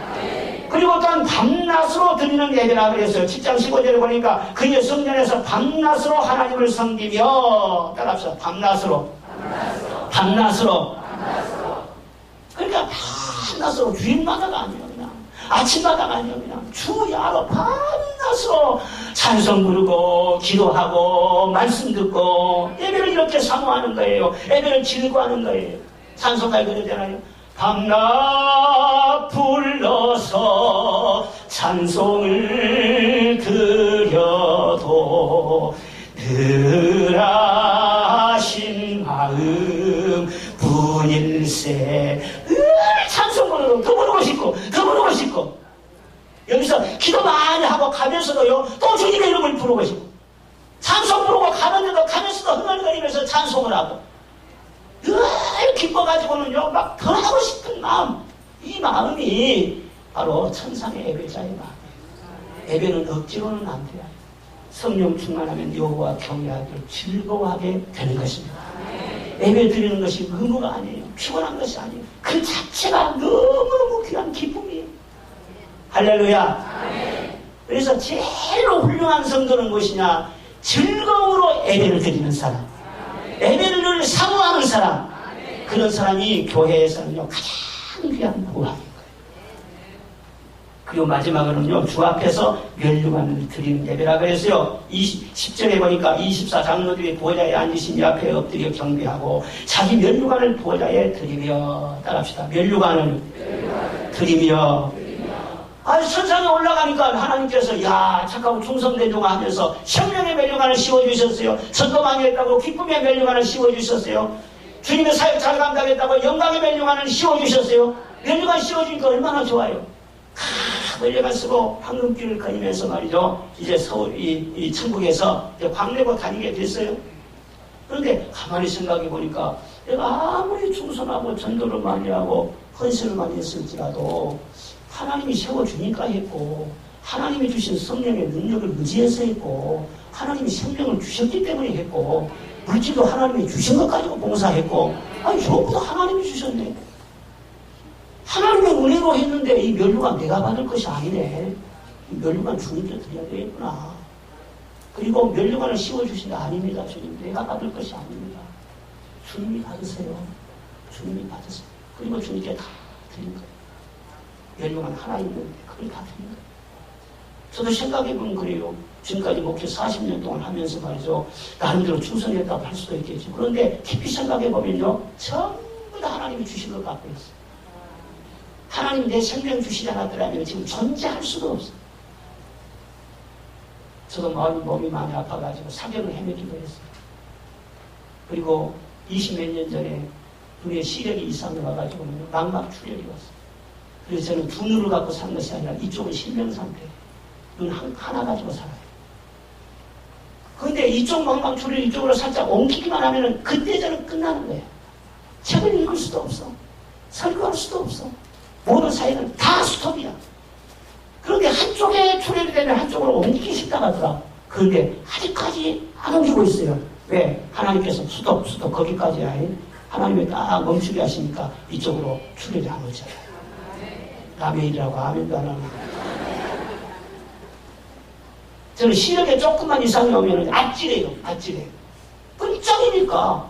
그리고 또한 밤낮으로 드리는 예배라 그랬어요. 7장 15절에 보니까 그의 성전에서 밤낮으로 하나님을 섬기며, 따라합시다. 밤낮으로. 그러니까 밤낮으로 주일마다가 아니에요. 그냥 아침마다가 아니에요. 그냥 주야로 밤낮으로 찬송 부르고 기도하고 말씀 듣고 예배를 이렇게 사모하는 거예요. 예배를 즐거워하는 거예요. 찬송가에 그러잖아요. 밤낮 불러서 찬송을 드려도 늘 하신 마음 뿐일세. 늘 찬송 부르고 더 부르고 싶고 더 부르고 싶고, 여기서 기도 많이 하고 가면서도요, 또 주님의 이름을 부르고 싶고, 찬송 부르고 가면서도 흥얼거리면서 찬송을 하고, 늘 기뻐가지고는요, 막 더 하고 싶은 마음, 이 마음이 바로 천상의 예배자의 마음이에요. 예배는 억지로는 안 돼요. 성령 충만하면 여호와 경외하기를 즐거워하게 되는 것입니다. 예배 드리는 것이 의무가 아니에요. 피곤한 것이 아니에요. 그 자체가 너무너무 귀한 기쁨이에요. 할렐루야. 그래서 제일로 훌륭한 성도는 무엇이냐? 즐거움으로 예배를 드리는 사람, 예배를 늘 사모하는 사람, 그런 사람이 교회에서는요, 가장 귀한 보람인 거예요. 그리고 마지막으로는요, 주 앞에서 면류관을 드리는 예배라 그랬어요. 10절에 보니까 24장로들이 보좌에 앉으신 이 앞에 엎드려 경배하고 자기 면류관을 보좌에 드리며, 따라합시다. 면류관을 드리며. 천상에 올라가니까 하나님께서 야 착하고 충성된 종아 하면서 생명의 면류관을 씌워주셨어요. 전도 많이 했다고 기쁨의 면류관을 씌워주셨어요. 주님의 사역 잘 감당했다고 영광의 면류관을 씌워주셨어요. 면류관 씌워주니까 얼마나 좋아요. 면류관 쓰고 황금길을 거니면서 말이죠, 이제 서울 이 천국에서 이제 광내고 다니게 됐어요. 그런데 가만히 생각해 보니까 내가 아무리 충성하고 전도를 많이 하고 헌신을 많이 했을지라도 하나님이 세워주니까 했고, 하나님이 주신 성령의 능력을 의지해서 했고, 하나님이 생명을 주셨기 때문에 했고, 물질도 하나님이 주신 것 가지고 봉사했고, 아니 전부 다 하나님이 주셨네. 하나님의 은혜로 했는데 이 면류관 내가 받을 것이 아니네. 이 면류관 주님께 드려야 되겠구나. 그리고 면류관을 씌워주신 게 아닙니다. 주님 내가 받을 것이 아닙니다. 주님이 받으세요. 주님이 받으세요. 그리고 주님께 다 드린 거예요. 면류관 하나 있는데 그걸 다 드린 거예요. 저도 생각해보면 그래요. 지금까지 목회 40년 동안 하면서 말이죠, 나름대로 충성했다고 할 수도 있겠죠. 그런데 깊이 생각해보면요, 전부 다 하나님이 주신 것 갖고 있어요. 하나님이 내 생명 주시지 않았더라면 지금 존재할 수도 없어요. 저도 몸이 많이 아파가지고 사경을 헤매기도 했어요. 그리고 20몇 년 전에 눈에 시력이 이상이 와가지고 망막 출혈이 왔어요. 그래서 저는 두 눈을 갖고 산 것이 아니라 이쪽은 실명상태, 눈 하나 가지고 살아요. 그런데 이쪽 망막 출혈 이쪽으로 살짝 옮기기만 하면은 그때 저는 끝나는 거예요. 책을 읽을 수도 없어. 설교할 수도 없어. 모든 사회는 다 스톱이야. 그런데 한쪽에 출혈이 되면 한쪽으로 옮기기 쉽다고 하더라. 그런데 아직까지 안 옮기고 있어요. 왜? 하나님께서 스톱 거기까지야. 하나님이 딱 멈추게 하시니까 이쪽으로 출혈이 안 오잖아요. 아멘이라고 아멘도 안 하는 거예요. 저는 시력에 조금만 이상이 오면 아찔해요. 끈적이니까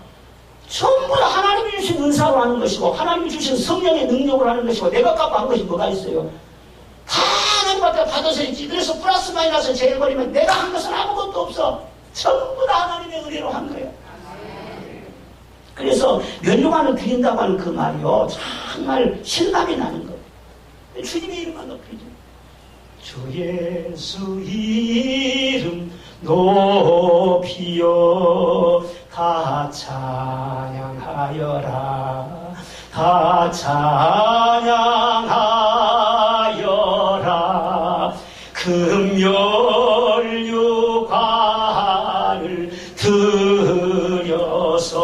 전부 다 하나님이 주신 은사로 하는 것이고 하나님이 주신 성령의 능력으로 하는 것이고 내가 갖고 한 것이 뭐가 있어요? 다 하나님한테 받아서 있지. 그래서 플러스 마이너스 제일버리면 내가 한 것은 아무것도 없어. 전부 다 하나님의 은혜로 한 거예요. 그래서 면류관을 드린다고 하는 그 말이요 정말 실감이 나는 거예요. 주님의 이름만 높이죠. 주 예수 이름 높이여 다 찬양하여라. 다 찬양하여라. 금연류관을 들여서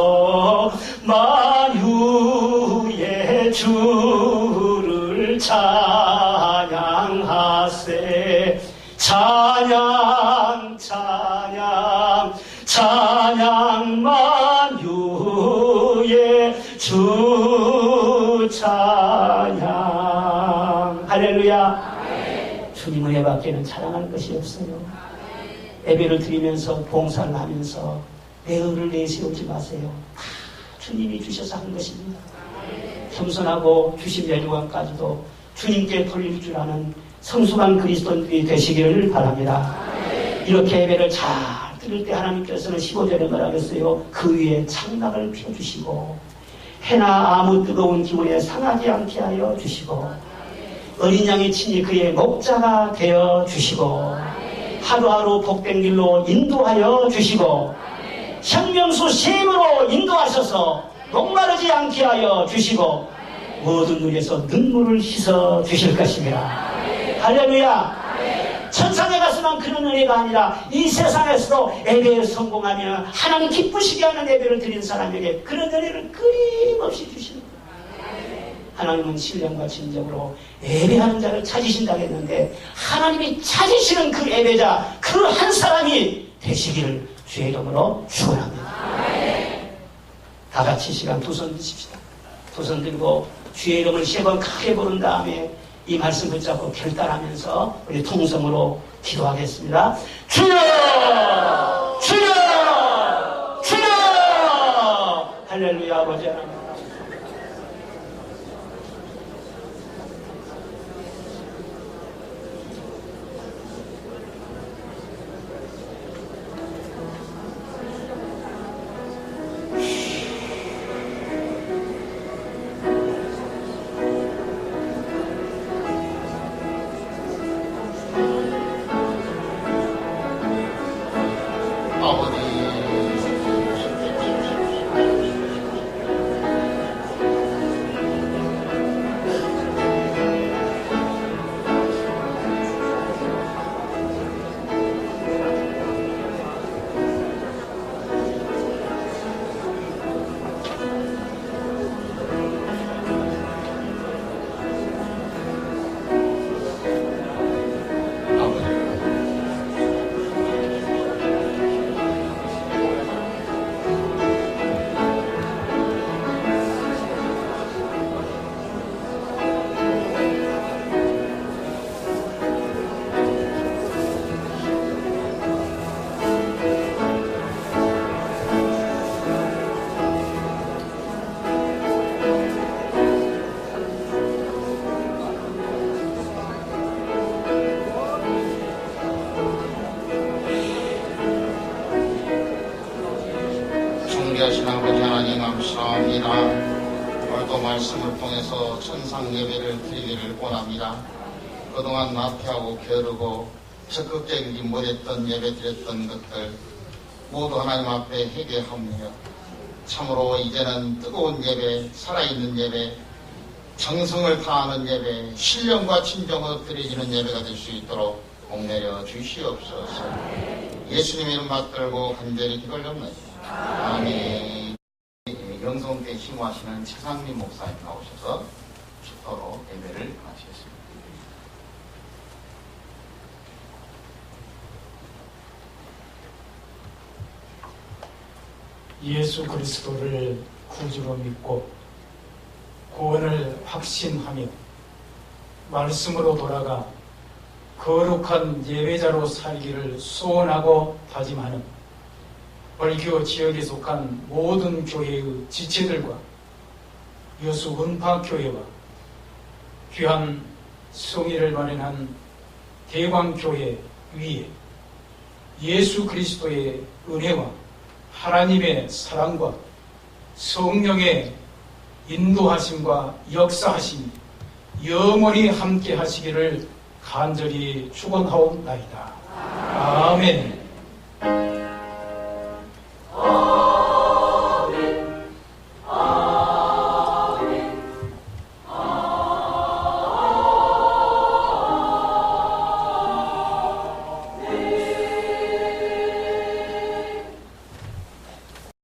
만유의 주를 찬양하세. 찬양 만유의 주 찬양. 할렐루야. 주님 은혜 밖에는 찬양할 것이 없어요. 예배를 드리면서 봉사를 하면서 내 의를 내세우지 마세요. 다 주님이 주셔서 한 것입니다. 겸손하고 주신 면류관까지도 주님께 돌릴 줄 아는 성숙한 그리스도인들이 되시기를 바랍니다. 이렇게 예배를 잘 드릴 때 하나님께서는 15절에 뭐라겠어요? 그 위에 창막을 펴주시고 해나 아무 뜨거운 기운에 상하지 않게 하여 주시고 어린 양의 친히 그의 목자가 되어 주시고 하루하루 복된 길로 인도하여 주시고 생명수 샘으로 인도하셔서 목마르지 않게 하여 주시고 모든 눈에서 눈물을 씻어 주실 것입니다. 할렐루야. 천상에 가서만 그런 은혜가 아니라 이 세상에서도 예배에 성공하며 하나님 기쁘시게 하는 예배를 드린 사람에게 그런 은혜를 끊임없이 주시는 거예요. 하나님은 신령과 진정으로 예배하는 자를 찾으신다고 했는데 하나님이 찾으시는 그 예배자 그 한 사람이 되시기를 주의 이름으로 축원합니다. 다 같이 시간 두 손 드십시다. 두 손 들고 주의 이름을 3번 크게 부른 다음에 이 말씀 붙잡고 결단하면서 우리 통성으로 기도하겠습니다. 주여! 주여! 주여! 할렐루야. 아버지 하나님. 존귀하신 아버지 하나님 감사합니다. 오늘도 말씀을 통해서 천상 예배를 드리기를 원합니다. 그동안 나태하고 게으르고 적극적이지 못했던 예배 드렸던 것들 모두 하나님 앞에 회개하며 참으로 이제는 뜨거운 예배, 살아있는 예배, 정성을 다하는 예배, 신령과 진정으로 드려지는 예배가 될 수 있도록 복내려 주시옵소서. 예수님의 이름 받들고 간절히 기도올려옵나이다. 아멘. 영성께 심호하시는 최상민 목사님 나오셔서 축도로 예배를 마치겠습니다. 예수 그리스도를 구주로 믿고 구원을 확신하며 말씀으로 돌아가 거룩한 예배자로 살기를 소원하고 다짐하는 벌교 지역에 속한 모든 교회의 지체들과 여수 은파교회와 귀한 성의를 마련한 대광교회 위에 예수 그리스도의 은혜와 하나님의 사랑과 성령의 인도하심과 역사하심이 영원히 함께 하시기를 간절히 축원하옵나이다. 아멘.